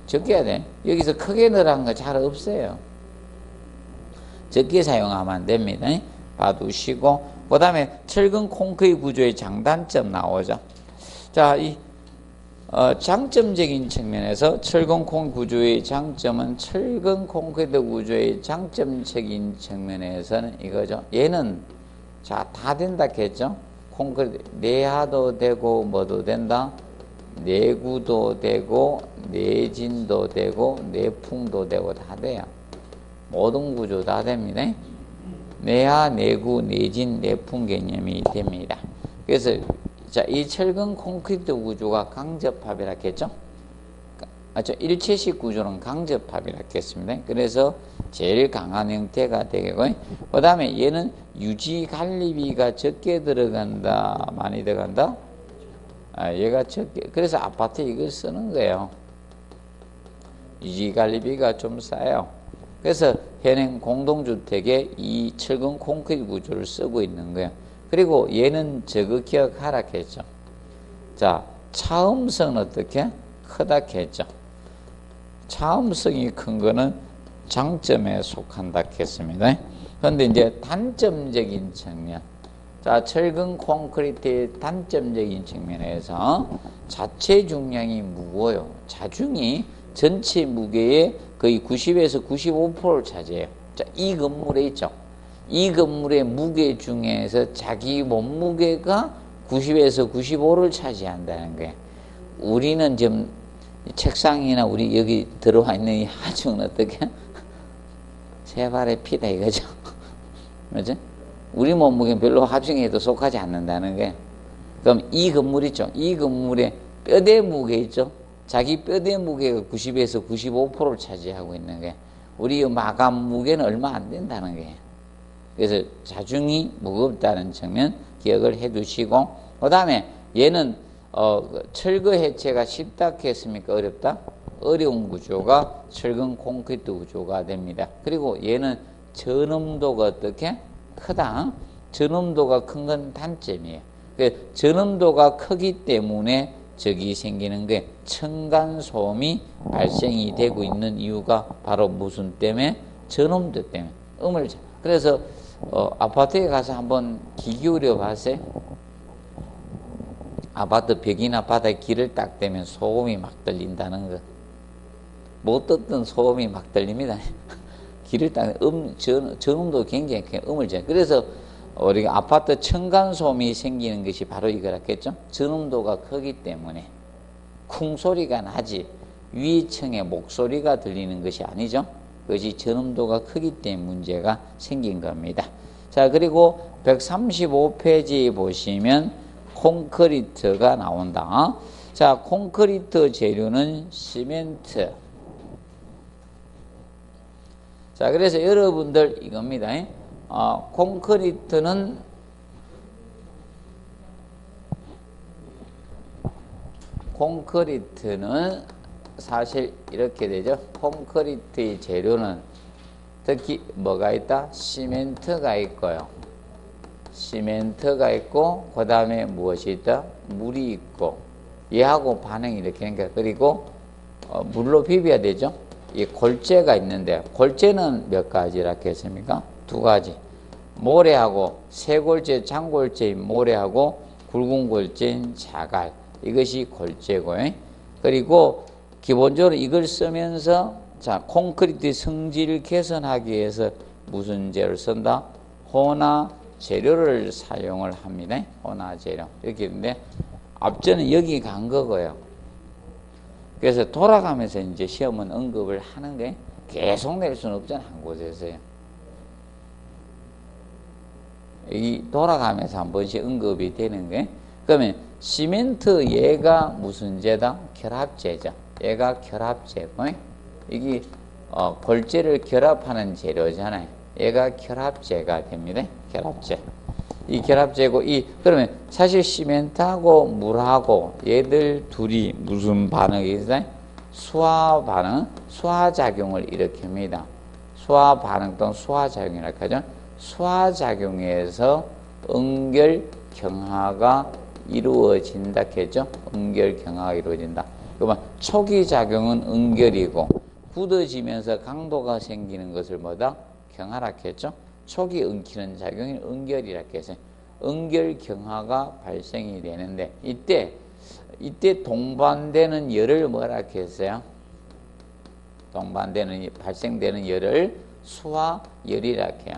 적게 해야 돼. 여기서 크게 넣으라는 거 잘 없어요. 적게 사용하면 안 됩니다. 봐두시고, 그 다음에 철근 콘크리트 구조의 장단점 나오죠. 자, 이 장점적인 측면에서 철근 콘크리트 구조의 장점은 철근 콘크리트 구조의 장점적인 측면에서는 이거죠. 얘는 자, 다 된다 했죠. 콘크리트 내하도 되고 뭐도 된다. 내구도 되고 내진도 되고 내풍도 되고 다 돼요. 모든 구조 다 됩니다. 내하, 내구, 내진, 내풍 개념이 됩니다. 그래서 자, 이 철근 콘크리트 구조가 강접합이라 했죠. 맞죠? 일체식 구조는 강접합이라 했습니다. 그래서 제일 강한 형태가 되고, 그 다음에 얘는 유지 관리비가 적게 들어간다, 많이 들어간다? 얘가 적게, 그래서 아파트에 이걸 쓰는 거예요. 유지 관리비가 좀 싸요. 그래서 현행 공동주택에 이 철근 콘크리트 구조를 쓰고 있는 거예요. 그리고 얘는 저거 기억하라 했죠. 자, 차음성은 어떻게? 크다 했죠. 차음성이 큰 거는 장점에 속한다 했습니다. 그런데 이제 단점적인 측면. 자, 철근 콘크리트의 단점적인 측면에서 자체 중량이 무거워요. 자중이 전체 무게의 거의 90에서 95%를 차지해요. 자, 이 건물에 있죠. 이 건물의 무게 중에서 자기 몸무게가 90에서 95를 차지한다는 거예요. 우리는 지금 책상이나 우리 여기 들어와 있는 이 하중은 어떻게? 세 발의 피다 이거죠. 맞죠? 우리 몸무게는 별로 하중에도 속하지 않는다는 거예요. 그럼 이 건물 있죠. 이 건물의 뼈대 무게 있죠. 자기 뼈대 무게가 90에서 95%를 차지하고 있는 거예요. 우리 마감 무게는 얼마 안 된다는 거예요. 그래서 자중이 무겁다는 측면 기억을 해 두시고, 그 다음에 얘는 철거 해체가 쉽다 했습니까? 어렵다? 어려운 구조가 철근 콘크리트 구조가 됩니다. 그리고 얘는 전음도가 어떻게? 크다. 전음도가 큰 건 단점이에요. 전음도가 크기 때문에 적이 생기는 게 층간소음이 발생이 되고 있는 이유가 바로 무슨 때문에? 전음도 때문에. 그래서 아파트에 가서 한번 귀 기울여 봤어요? 아파트 벽이나 바닥에 귀를 딱 대면 소음이 막 들린다는 거. 못 듣던 소음이 막 들립니다. 귀를 딱, 전음도 굉장히 음을 재. 그래서 우리가 아파트 층간소음이 생기는 것이 바로 이거라겠죠? 전음도가 크기 때문에. 쿵 소리가 나지, 위층에 목소리가 들리는 것이 아니죠? 그것이 전음도가 크기 때문에 문제가 생긴 겁니다. 자, 그리고 135페이지 보시면 콘크리트가 나온다. 자, 콘크리트 재료는 시멘트. 자, 그래서 여러분들 이겁니다. 콘크리트는 사실 이렇게 되죠. 콘크리트의 재료는 특히 뭐가 있다? 시멘트가 있고요. 시멘트가 있고, 그 다음에 무엇이 있다? 물이 있고, 얘하고 반응이 이렇게 하니까, 그리고 물로 비벼야 되죠. 이 골재가 있는데, 골재는 몇 가지라 했습니까? 두 가지. 모래하고 쇠골재, 장골재인 모래하고 굵은 골재인 자갈. 이것이 골재고요. 그리고 기본적으로 이걸 쓰면서, 자, 콘크리트 성질 개선하기 위해서 무슨 재료를 쓴다? 혼화 재료를 사용을 합니다. 혼화 재료. 이렇게 있는데, 앞전은 여기 간 거고요. 그래서 돌아가면서 이제 시험은 언급을 하는 게 계속 낼 수는 없잖아, 한 곳에서요. 이 돌아가면서 한 번씩 언급이 되는 게, 그러면 시멘트 얘가 무슨 재다? 결합재죠. 얘가 결합재고, 이게 골재를 결합하는 재료잖아요. 얘가 결합재가 됩니다. 결합재. 이 결합재고, 그러면 사실 시멘트하고 물하고 얘들 둘이 무슨 반응이 있어요? 수화 반응, 수화작용을 일으킵니다. 수화 반응 또는 수화작용이라고 하죠. 수화작용에서 응결 경화가 이루어진다 했죠. 응결 경화가 이루어진다. 그러면 초기 작용은 응결이고, 굳어지면서 강도가 생기는 것을 뭐다? 경화라 했죠. 초기 엉키는 작용이 응결이라 했어요. 응결 경화가 발생이 되는데, 이때 동반되는 열을 뭐라 했어요? 발생되는 열을 수화열이라 해요.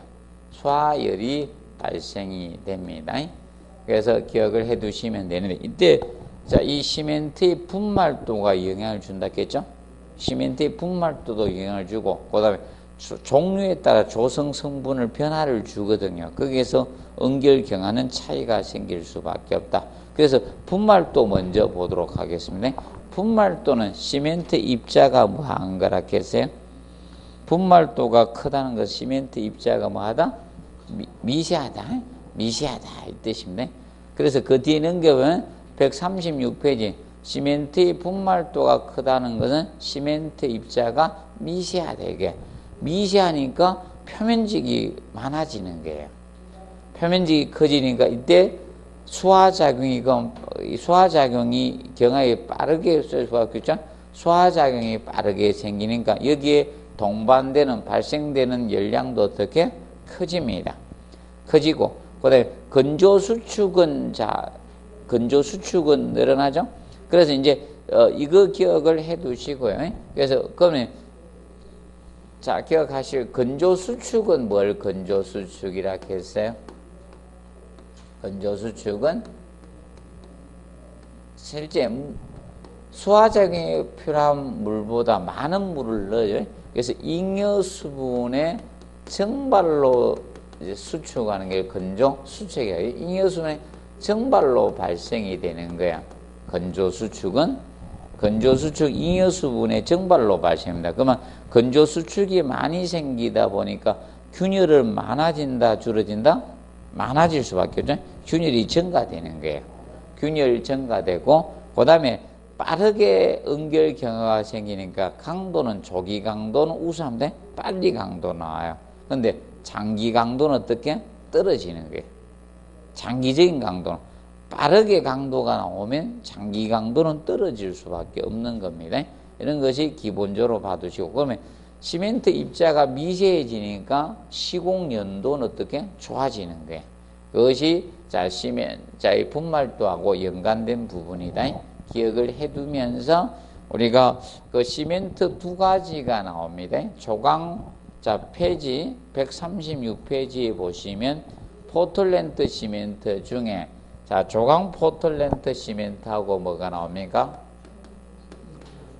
수화열이 발생이 됩니다. 그래서 기억을 해 두시면 되는데, 이때, 자, 이 시멘트의 분말도가 영향을 준다 했죠? 시멘트의 분말도도 영향을 주고, 그 다음에 종류에 따라 조성 성분을 변화를 주거든요. 거기에서 응결경화는 차이가 생길 수밖에 없다. 그래서 분말도 먼저 보도록 하겠습니다. 분말도는 시멘트 입자가 뭐한 거라 했어요? 분말도가 크다는 것, 시멘트 입자가 뭐하다? 미세하다. 미세하다 이 뜻입니다. 그래서 그 뒤에 넘겨보면 136페이지 시멘트의 분말도가 크다는 것은 시멘트 입자가 미세하다. 이게 미세하니까 표면직이 많아지는 거예요. 표면직이 커지니까 이때 수화작용이 경화에 빠르게 쏠 수밖에 없죠. 수화작용이 빠르게 생기니까 여기에 동반되는 발생되는 열량도 어떻게 커집니다. 커지고 그다음에 건조수축은 늘어나죠. 그래서 이제 이거 기억을 해두시고요. 그래서 그러면 자 기억하실 건조수축은 뭘 건조수축이라 했어요? 건조수축은 실제 수화작용에 필요한 물보다 많은 물을 넣어요. 그래서 잉여수분의 증발로 이제 수축하는 게 건조수축이에요. 잉여수분의 증발로 발생이 되는 거야. 건조수축은 건조수축 잉여수분의 증발로 발생합니다. 그러면 건조수축이 많이 생기다 보니까 균열은 많아진다, 줄어진다? 많아질 수밖에 없죠. 균열이 증가되는 거예요. 균열 증가되고 그 다음에 빠르게 응결 경화가 생기니까 강도는 조기 강도는 우수하면 돼. 빨리 강도 나와요. 근데 장기 강도는 어떻게? 떨어지는 거예요. 장기적인 강도는 빠르게 강도가 나오면 장기 강도는 떨어질 수밖에 없는 겁니다. 이런 것이 기본적으로 봐두시고 그러면 시멘트 입자가 미세해지니까 시공 연도는 어떻게? 좋아지는 거예요. 그것이 이 분말도하고 연관된 부분이다. 기억을 해두면서 우리가 그 시멘트 두 가지가 나옵니다. 조강 페이지 136페이지에 보시면 포틀랜드 시멘트 중에 조강 포틀랜드 시멘트하고 뭐가 나옵니까?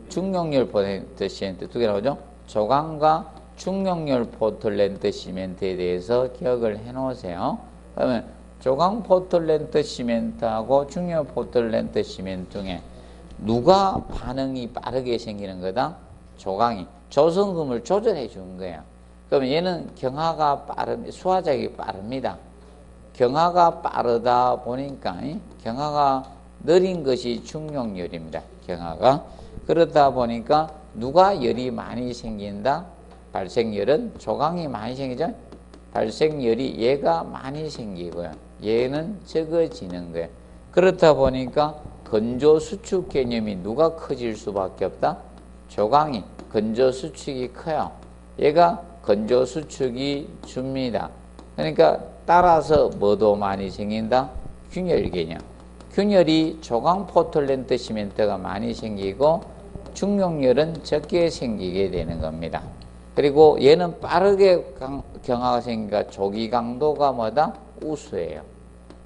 중용열 포틀랜드 시멘트 두 개 나오죠? 조강과 중용열 포틀랜드 시멘트에 대해서 기억을 해 놓으세요. 그러면 조강 포틀랜드 시멘트하고 중용 포틀랜드 시멘트 중에 누가 반응이 빠르게 생기는 거다? 조강이. 조성금을 조절해 준 거예요. 그러면 얘는 경화가 수화작이 빠릅니다. 경화가 빠르다 보니까 경화가 느린 것이 중용열입니다. 경화가. 그러다 보니까 누가 열이 많이 생긴다? 발생열은 조강이 많이 생기죠? 발생열이 얘가 많이 생기고요. 얘는 적어지는 거예요. 그렇다 보니까 건조수축 개념이 누가 커질 수밖에 없다? 조강이. 건조수축이 커요. 얘가 건조수축이 줍니다. 그러니까 따라서 뭐도 많이 생긴다? 균열 개념. 균열이 조강 포틀랜드 시멘트가 많이 생기고 중용열은 적게 생기게 되는 겁니다. 그리고 얘는 빠르게 경화가 생기니까 조기 강도가 뭐다? 우수해요.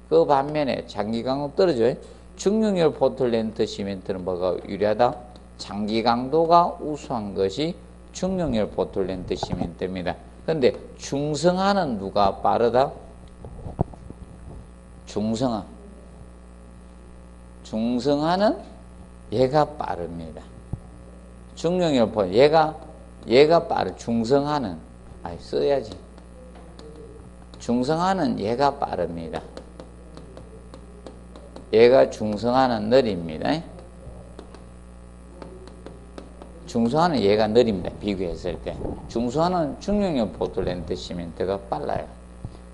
그 반면에 장기 강도 떨어져요. 중용열 포틀랜드 시멘트는 뭐가 유리하다? 장기 강도가 우수한 것이 중용열 포틀랜드 시멘트입니다. 근데 중성화는 누가 빠르다? 중성화는 얘가 빠릅니다. 중용열 포틀랜드 얘가 빠르. 중성화는 써야지. 중성화는 얘가 빠릅니다. 얘가 중성화는 느립니다. 중성화는 얘가 느립니다. 비교했을 때. 중성화는 중용열 포틀랜드 시멘트가 빨라요.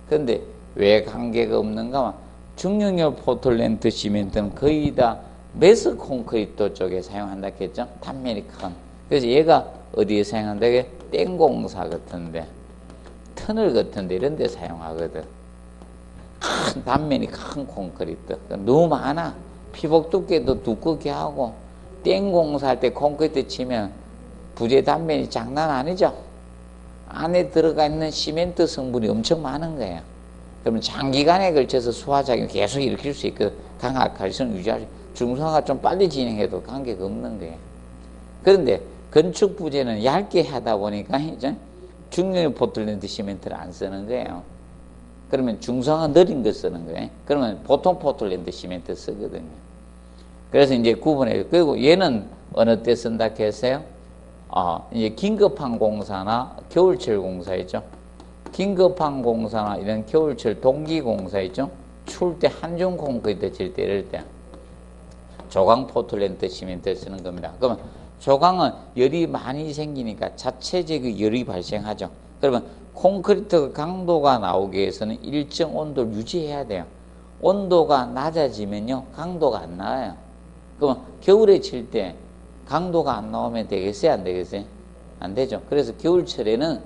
그런데 왜 관계가 없는가 하면 중용열 포틀랜드 시멘트는 거의 다 메스 콘크리트 쪽에 사용한다 했죠. 단면이 큰. 그래서 얘가 어디에 사용한다? 땡공사 같은데, 터널 같은데 이런 데 사용하거든. 큰 단면이 큰 콘크리트. 너무 많아. 피복 두께도 두껍게 하고 땡공사 할 때 콘크리트 치면 부재 단면이 장난 아니죠. 안에 들어가 있는 시멘트 성분이 엄청 많은 거예요. 그러면 장기간에 걸쳐서 수화작용을 계속 일으킬 수 있고 강화 가시성 유지할 수 있고 중성화가 좀 빨리 진행해도 관계가 없는 거예요. 그런데 건축 부재는 얇게 하다 보니까 이제 중형의 포틀랜드 시멘트를 안 쓰는 거예요. 그러면 중성화 느린 거 쓰는 거예요. 그러면 보통 포틀랜드 시멘트 쓰거든요. 그래서 이제 구분해요. 그리고 얘는 어느 때 쓴다 했어요? 이제 긴급한 공사나 겨울철 공사 있죠. 긴급한 공사나 이런 겨울철 동기 공사 있죠. 추울 때 한중 콘크리트 칠 때 이럴 때 조강 포틀랜드 시멘트 쓰는 겁니다. 그러면 조강은 열이 많이 생기니까 자체적인 열이 발생하죠. 그러면 콘크리트 강도가 나오기 위해서는 일정 온도를 유지해야 돼요. 온도가 낮아지면요 강도가 안 나와요. 그러면 겨울에 칠 때 강도가 안 나오면 되겠어요? 안 되겠어요? 안 되죠. 그래서 겨울철에는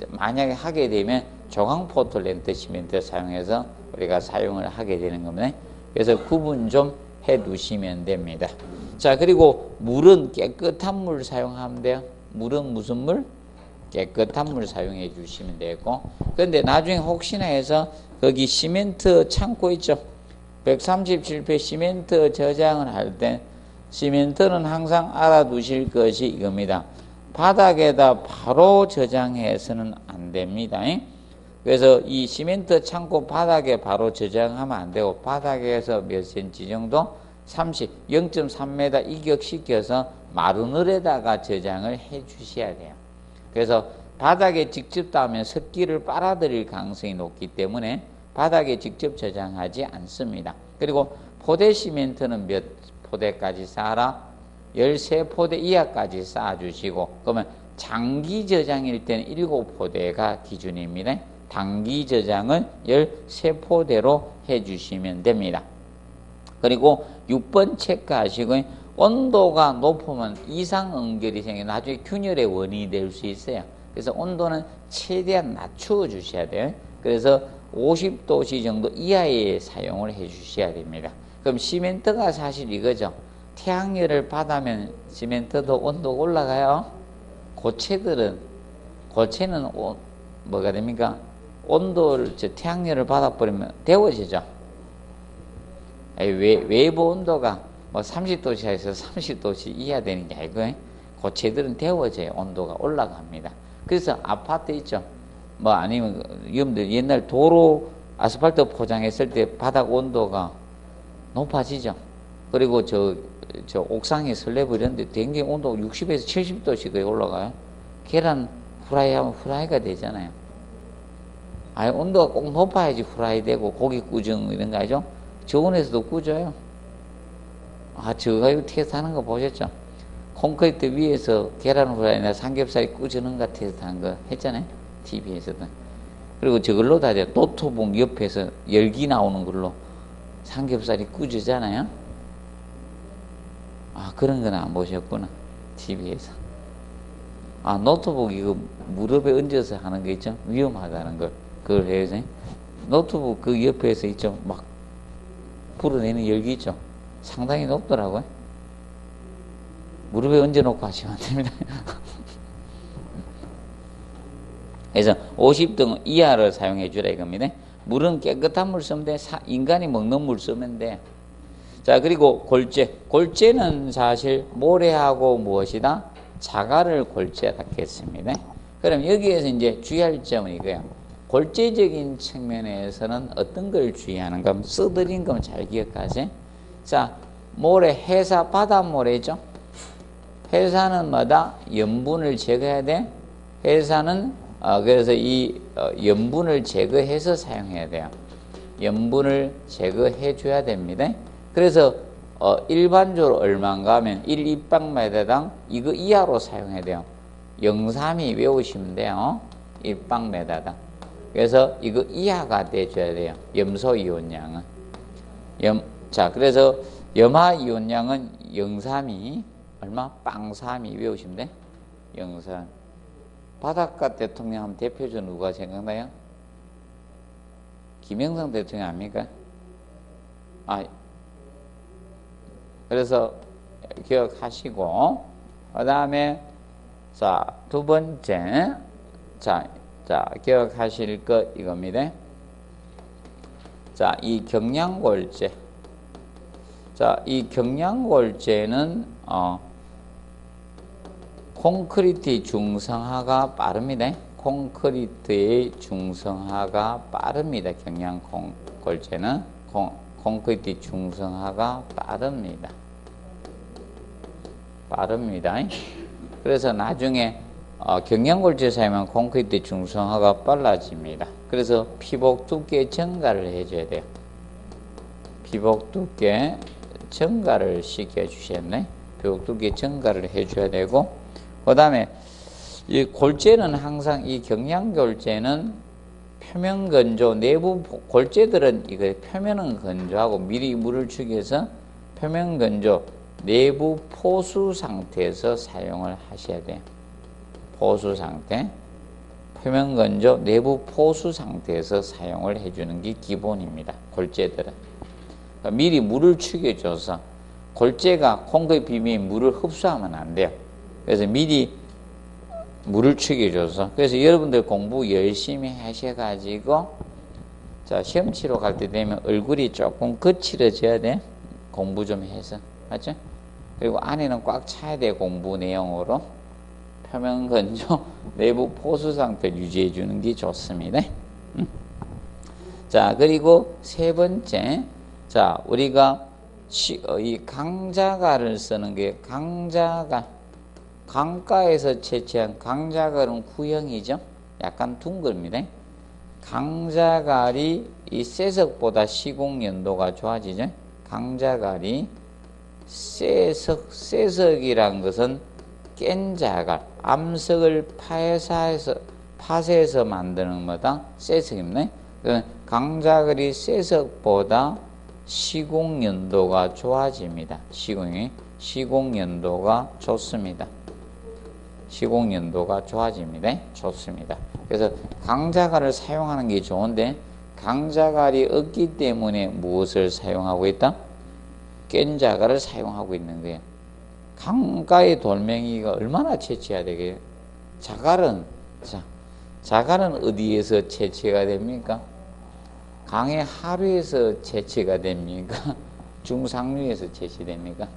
만약에 하게 되면 조강 포틀랜드 시멘트 사용해서 우리가 사용을 하게 되는 겁니다. 그래서 구분 좀 해 두시면 됩니다. 자, 그리고 물은 깨끗한 물 사용하면 돼요. 물은 무슨 물? 깨끗한 물 사용해 주시면 되고. 그런데 나중에 혹시나 해서 거기 시멘트 창고 있죠. 137배 시멘트 저장을 할 때 시멘트는 항상 알아두실 것이 이겁니다. 바닥에다 바로 저장해서는 안 됩니다. 그래서 이 시멘트 창고 바닥에 바로 저장하면 안 되고 바닥에서 몇 cm 정도? 0.3m 이격시켜서 마루늘에다가 저장을 해 주셔야 돼요. 그래서 바닥에 직접 닿으면 습기를 빨아들일 가능성이 높기 때문에 바닥에 직접 저장하지 않습니다. 그리고 포대 시멘트는 몇 포대까지 쌓아라? 13포대 이하까지 쌓아주시고, 그러면 장기 저장일 때는 7포대가 기준입니다. 단기 저장은 13포대로 해주시면 됩니다. 그리고 6번 체크하시고, 온도가 높으면 이상 응결이 생겨 나중에 균열의 원인이 될 수 있어요. 그래서 온도는 최대한 낮추어 주셔야 돼요. 그래서 50도씨 정도 이하에 사용을 해 주셔야 됩니다. 그럼 시멘트가 사실 이거죠. 태양열을 받으면 시멘트도 온도가 올라가요. 고체는 뭐가 됩니까? 온도를 태양열을 받아버리면 데워지죠. 외부 온도가 뭐 30도씨에서 30도씨 이하 되는 게 아니고 고체들은 데워져요. 온도가 올라갑니다. 그래서 아파트 있죠. 뭐 아니면 여러분들 옛날 도로 아스팔트 포장했을 때 바닥 온도가 높아지죠. 그리고 저 옥상에 슬래브 이런데 굉장히 온도가 60에서 70도씩 올라가요. 계란 후라이 하면 후라이가 되잖아요. 아예 온도가 꼭 높아야지 후라이 되고 고기 구정 이런 거 알죠? 저온에서도 구져요. 저거 테스트 하는 거 보셨죠? 콘크리트 위에서 계란 후라이나 삼겹살이 구지는 거 테스트 한 거 했잖아요. TV에서도. 그리고 저걸로 다 노트북 옆에서 열기 나오는 걸로 삼겹살이 구지잖아요. 그런 건 안 보셨구나. TV에서. 노트북 이거 무릎에 얹어서 하는 거 있죠? 위험하다는 걸. 그걸 해야지. 노트북 그 옆에서 있죠? 막 불어내는 열기 있죠? 상당히 높더라고요. 무릎에 얹어놓고 하시면 안 됩니다. 그래서 50등 이하를 사용해 주라 이겁니다. 물은 깨끗한 물 쓰면 돼. 인간이 먹는 물 쓰면 돼. 자, 그리고 골재는 사실 모래하고 무엇이다? 자갈을 골재라 했습니다. 그럼 여기에서 이제 주의할 점은 이거예요. 골재적인 측면에서는 어떤 걸 주의하는가? 써드린 건 잘 기억하세요. 자, 모래, 해사, 바닷모래죠. 해사는 뭐다? 염분을 제거해야 돼. 해사는 그래서 이 염분을 제거해서 사용해야 돼요. 염분을 제거해 줘야 됩니다. 그래서 일반적으로 얼마인가 하면 1입방미터당 이거 이하로 사용해야 돼요. 0.32 외우시면 돼요. 1방미터당. 그래서 이거 이하가 돼줘야 돼요. 염소이온량은. 자, 그래서 염화이온량은 0.32 얼마? 빵32 외우시면 돼. 0.3. 바닷가 대통령 하면 대표적 누가 생각나요? 김영삼 대통령 아닙니까? 그래서 기억하시고, 그 다음에, 자, 두 번째, 자, 기억하실 것 이겁니다. 자, 이 경량골재. 자, 이 경량골재는, 콘크리트 중성화가 빠릅니다. 콘크리트의 중성화가 빠릅니다. 경량 골재는 콘크리트 중성화가 빠릅니다. 그래서 나중에 경량골재 사용하면 콘크리트 중성화가 빨라집니다. 그래서 피복 두께 증가를 해줘야 돼요. 피복 두께 증가를 시켜주셨네. 피복 두께 증가를 해줘야 되고, 그 다음에 이 골재는 항상 이 경량골재는 표면 건조, 내부 골재들은 이거 표면은 건조하고 미리 물을 죽여서 표면 건조, 내부 포수 상태에서 사용을 하셔야 돼요. 포수 상태, 표면 건조, 내부 포수 상태에서 사용을 해주는 게 기본입니다. 골재들은. 그러니까 미리 물을 죽여줘서 골재가 콘크리트 비빔이 물을 흡수하면 안 돼요. 그래서 미리 물을 죽여줘서, 그래서 여러분들 공부 열심히 하셔가지고 자 시험 치러 갈 때 되면 얼굴이 조금 거칠어져야 돼. 공부 좀 해서, 맞죠? 그리고 안에는 꽉 차야 돼. 공부 내용으로 표면 건조, 내부 포수 상태 유지해 주는 게 좋습니다. 자, 그리고 세 번째, 자 우리가 이 강자갈을 쓰는 게 강가에서 채취한 강자갈은 구형이죠. 약간 둥글입니다. 강자갈이 이 쇠석보다 시공 연도가 좋아지죠. 강자갈이 쇠석이란 것은 깬 자갈, 암석을 파쇄해서 만드는 거다. 쇠석입니다. 강자갈이 쇠석보다 시공 연도가 좋아집니다. 시공 연도가 좋습니다. 시공 연도가 좋아집니다. 좋습니다. 그래서 강자갈을 사용하는 게 좋은데 강자갈이 없기 때문에 무엇을 사용하고 있다? 깬 자갈을 사용하고 있는 거예요. 강가의 돌멩이가 얼마나 채취해야 되게요? 자갈은 어디에서 채취가 됩니까? 강의 하류에서 채취가 됩니까? 중상류에서 채취됩니까?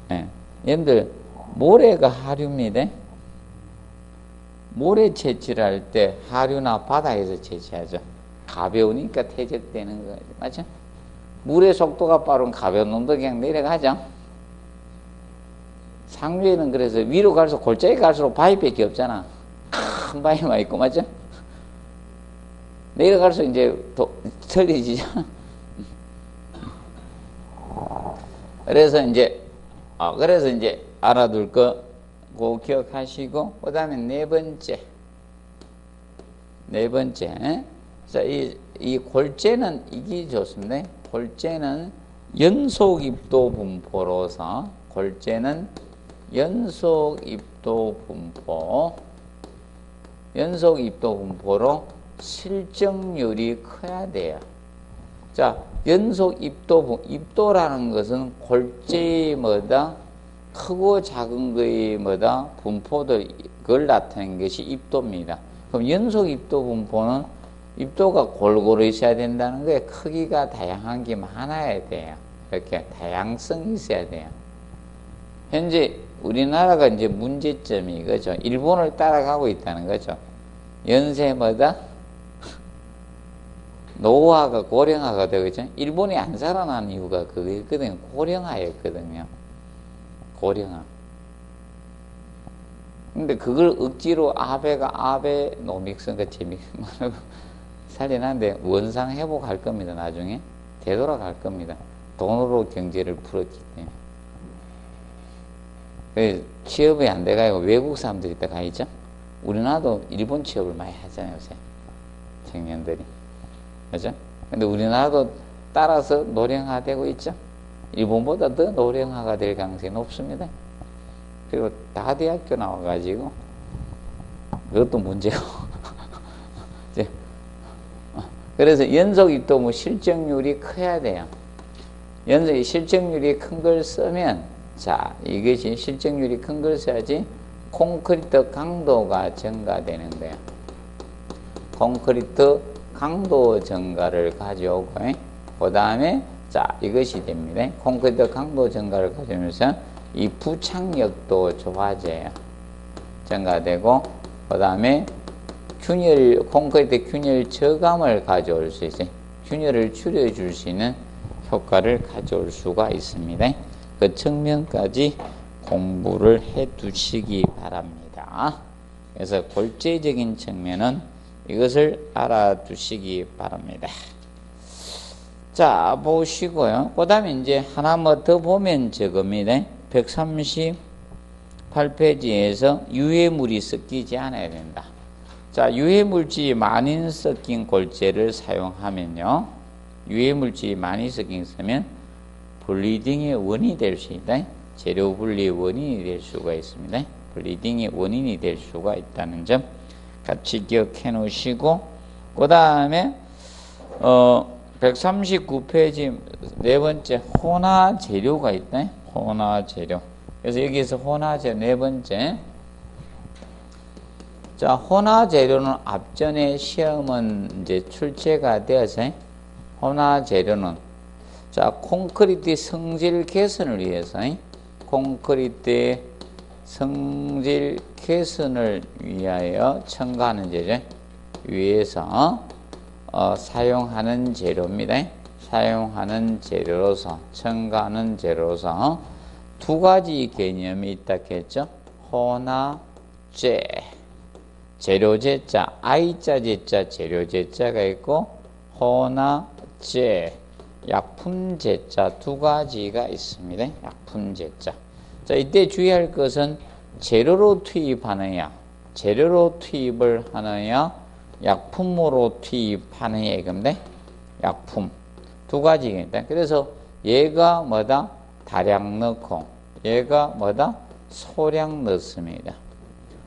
네. 여러분들 모래가 하류입니다. 모래 채취를 할 때 하류나 바다에서 채취하죠. 가벼우니까 퇴적되는 거죠. 맞죠? 물의 속도가 빠른 가벼운 놈도 그냥 내려가죠. 상류에는 그래서 위로 갈수록 골짜기 갈수록 바위밖에 없잖아. 큰 바위만 있고, 맞죠? 내려갈수록 이제 털리지죠. 그래서 이제 알아둘 거 그거 기억하시고, 그 다음에 네 번째. 자, 이 골재는 이게 좋습니다. 골재는 연속 입도 분포로 실정률이 커야 돼요. 자, 입도라는 것은 골재마다 크고 작은 거마다 분포들, 그걸 나타내는 것이 입도입니다. 그럼 연속 입도 분포는 입도가 골고루 있어야 된다는 거예요. 크기가 다양한 게 많아야 돼요. 이렇게 다양성이 있어야 돼요. 현재 우리나라가 이제 문제점이 이거죠. 일본을 따라가고 있다는 거죠. 연세마다 노화가 고령화가 되겠죠. 일본이 안 살아난 이유가 그거였거든요. 고령화였거든요. 고령화. 근데 그걸 억지로 아베노믹스가 재미만하고 살리는데 원상 회복할 겁니다. 나중에 되돌아갈 겁니다. 돈으로 경제를 풀었기 때문에. 취업이 안 돼가지고 외국 사람들이 다 가있죠. 우리나라도 일본 취업을 많이 하잖아요, 요새 청년들이. 그죠? 근데 우리나라도 따라서 노령화되고 있죠. 일본보다 더 노령화가 될 가능성이 높습니다. 그리고 다 대학교 나와가지고 그것도 문제고. 그래서 연속 입도 실적률이 커야 돼요. 연속 실적률이 큰 걸 쓰면, 자, 이것이 실적률이 큰 걸 써야지 콘크리트 강도가 증가되는 거예요. 콘크리트 강도 증가를 가져오고, 그 다음에 자, 이것이 됩니다. 콘크리트 강도 증가를 가져오면서 이 부착력도 좋아져요. 증가되고, 그 다음에 콘크리트 균열 저감을 가져올 수 있어요. 균열을 줄여줄 수 있는 효과를 가져올 수가 있습니다. 그 측면까지 공부를 해 두시기 바랍니다. 그래서 골재적인 측면은 이것을 알아두시기 바랍니다. 자, 보시고요. 그 다음에 이제 하나 뭐 더 보면 저겁니다. 138페이지에서 유해물이 섞이지 않아야 된다. 자, 유해물질이 많이 섞인 골재를 사용하면요. 유해물질이 많이 섞이면 블리딩의 원인이 될 수 있다. 재료 분리의 원인이 될 수가 있습니다. 블리딩의 원인이 될 수가 있다는 점 같이 기억해 놓으시고, 그 다음에 139페이지 네 번째 혼화 재료가 있다. 혼화 재료. 그래서 여기서 혼화 재료 네 번째. 자, 혼화 재료는 앞전에 시험은 이제 출제가 되어서 혼화 재료는 자, 콘크리트 성질 개선을 위해서 콘크리트 성질 개선을 위하여 첨가하는 재료 위해서 사용하는 재료입니다. 사용하는 재료로서 첨가하는 재료로서 두 가지 개념이 있다 했죠. 혼화재 재료제자 I자제자 재료제자가 있고 혼화재 약품제자 두 가지가 있습니다. 약품제자. 자, 이때 주의할 것은 재료로 투입하느냐, 재료로 투입을 하느냐, 약품으로 투입하느냐 이건데, 약품 두 가지입니다. 그래서 얘가 뭐다? 다량 넣고, 얘가 뭐다? 소량 넣습니다.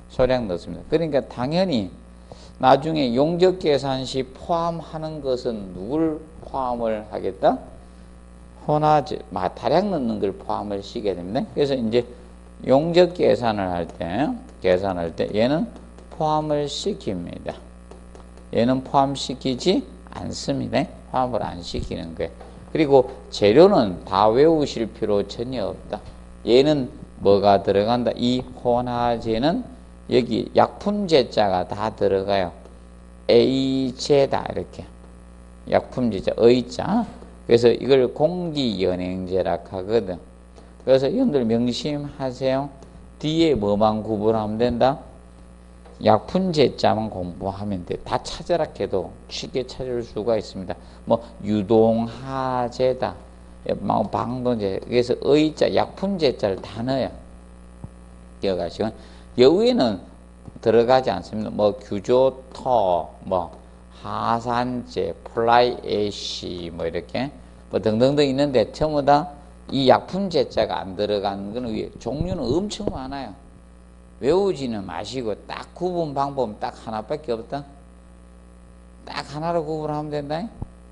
소량 넣습니다. 그러니까 당연히 나중에 용적 계산 시 포함하는 것은 누굴 포함을 하겠다? 혼화제, 다량 넣는 걸 포함을 시게 됩니다. 그래서 이제 용적 계산을 할 때, 얘는 포함을 시킵니다. 얘는 포함시키지 않습니다. 포함을 안 시키는 거예요. 그리고 재료는 다 외우실 필요 전혀 없다. 얘는 뭐가 들어간다? 이 혼화제는 여기 약품제자가 다 들어가요. A제다 이렇게. 약품제자, 의자. 그래서 이걸 공기연행제라 하거든. 그래서 여러분들 명심하세요. 뒤에 뭐만 구분하면 된다? 약품제자만 공부하면 돼. 다 찾아라 해도 쉽게 찾을 수가 있습니다. 뭐 유동하제다, 방동제. 그래서 의자, 약품제자를 다 넣어요. 기억하시고. 여기에는 들어가지 않습니다. 뭐 규조토, 뭐 하산제, 플라이애쉬, 뭐 이렇게 뭐 등등등 있는데 전부 다 이 약품제자가 안 들어가는 건 위에 종류는 엄청 많아요. 외우지는 마시고 딱 구분 방법은 딱 하나밖에 없다. 딱 하나로 구분하면 된다.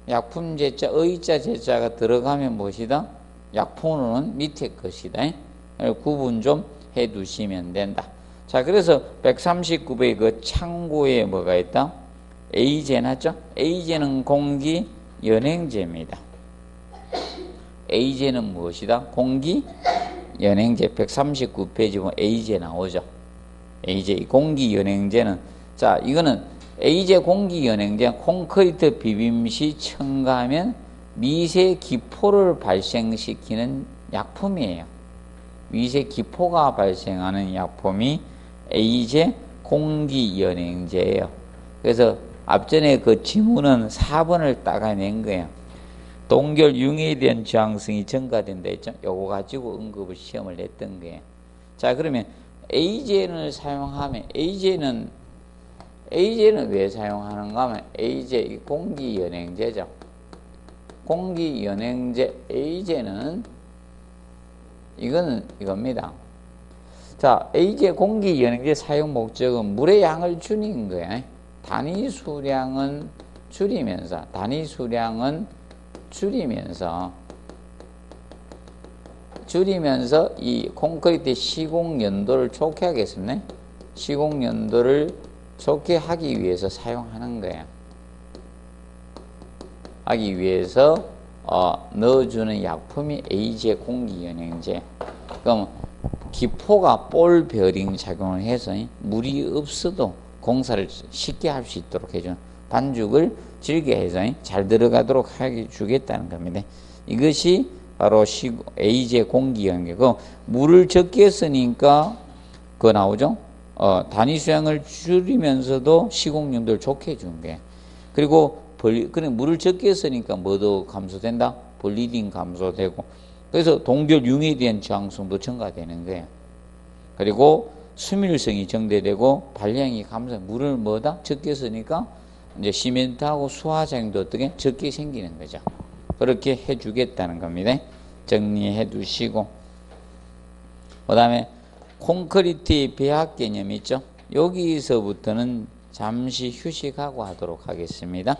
약품제자, 의자 제자가 들어가면 무엇이다? 약품은 밑에 것이다. 구분 좀 해두시면 된다. 자, 그래서 139배 그 창고에 뭐가 있다? A제 났죠? A제는 공기 연행제입니다. A제는 무엇이다? 공기 연행제. 139페이지 보면 A제 나오죠. A제 공기 연행제는, 자, 이거는 A제 공기 연행제 콘크리트 비빔 시 첨가하면 미세 기포를 발생시키는 약품이에요. 미세 기포가 발생하는 약품이 A제 공기 연행제예요. 그래서 앞전에 그 지문은 4번을 따가낸 거예요. 동결 융에 대한 저항성이 증가된다 했죠. 요거 가지고 응급을 시험을 냈던 거예요. 자, 그러면 A제를 사용하면 A제는 왜 사용하는가 하면 A제 공기연행제죠. 공기연행제 A제는 이거는 이겁니다. 자, A제 공기연행제 사용 목적은 물의 양을 줄이는 거예요. 단위 수량은 줄이면서 이 콘크리트 시공 연도를 좋게 하겠습니다. 시공 연도를 좋게 하기 위해서 사용하는 거예요. 하기 위해서 넣어주는 약품이 A제 공기연행제. 그럼 기포가 볼 베어링 작용을 해서 물이 없어도 공사를 쉽게 할 수 있도록 해주는 반죽을 질게 해서 잘 들어가도록 해주겠다는 겁니다. 이것이 바로 A제 공기관계고, 물을 적게 쓰니까 그거 나오죠? 단위 수량을 줄이면서도 시공용도를 좋게 해주는 거예요. 그리고 그래 물을 적게 쓰니까 뭐도 감소된다? 블리딩 감소되고, 그래서 동결 융에 대한 저항성도 증가되는 거예요. 그리고 수밀성이 정대되고 발량이 감소. 물을 뭐다? 적게 쓰니까 이제 시멘트하고 수화작용도 어떻게 적게 생기는 거죠. 그렇게 해주겠다는 겁니다. 정리해 두시고, 그 다음에 콘크리트 배합 개념 있죠? 여기서부터는 잠시 휴식하고 하도록 하겠습니다.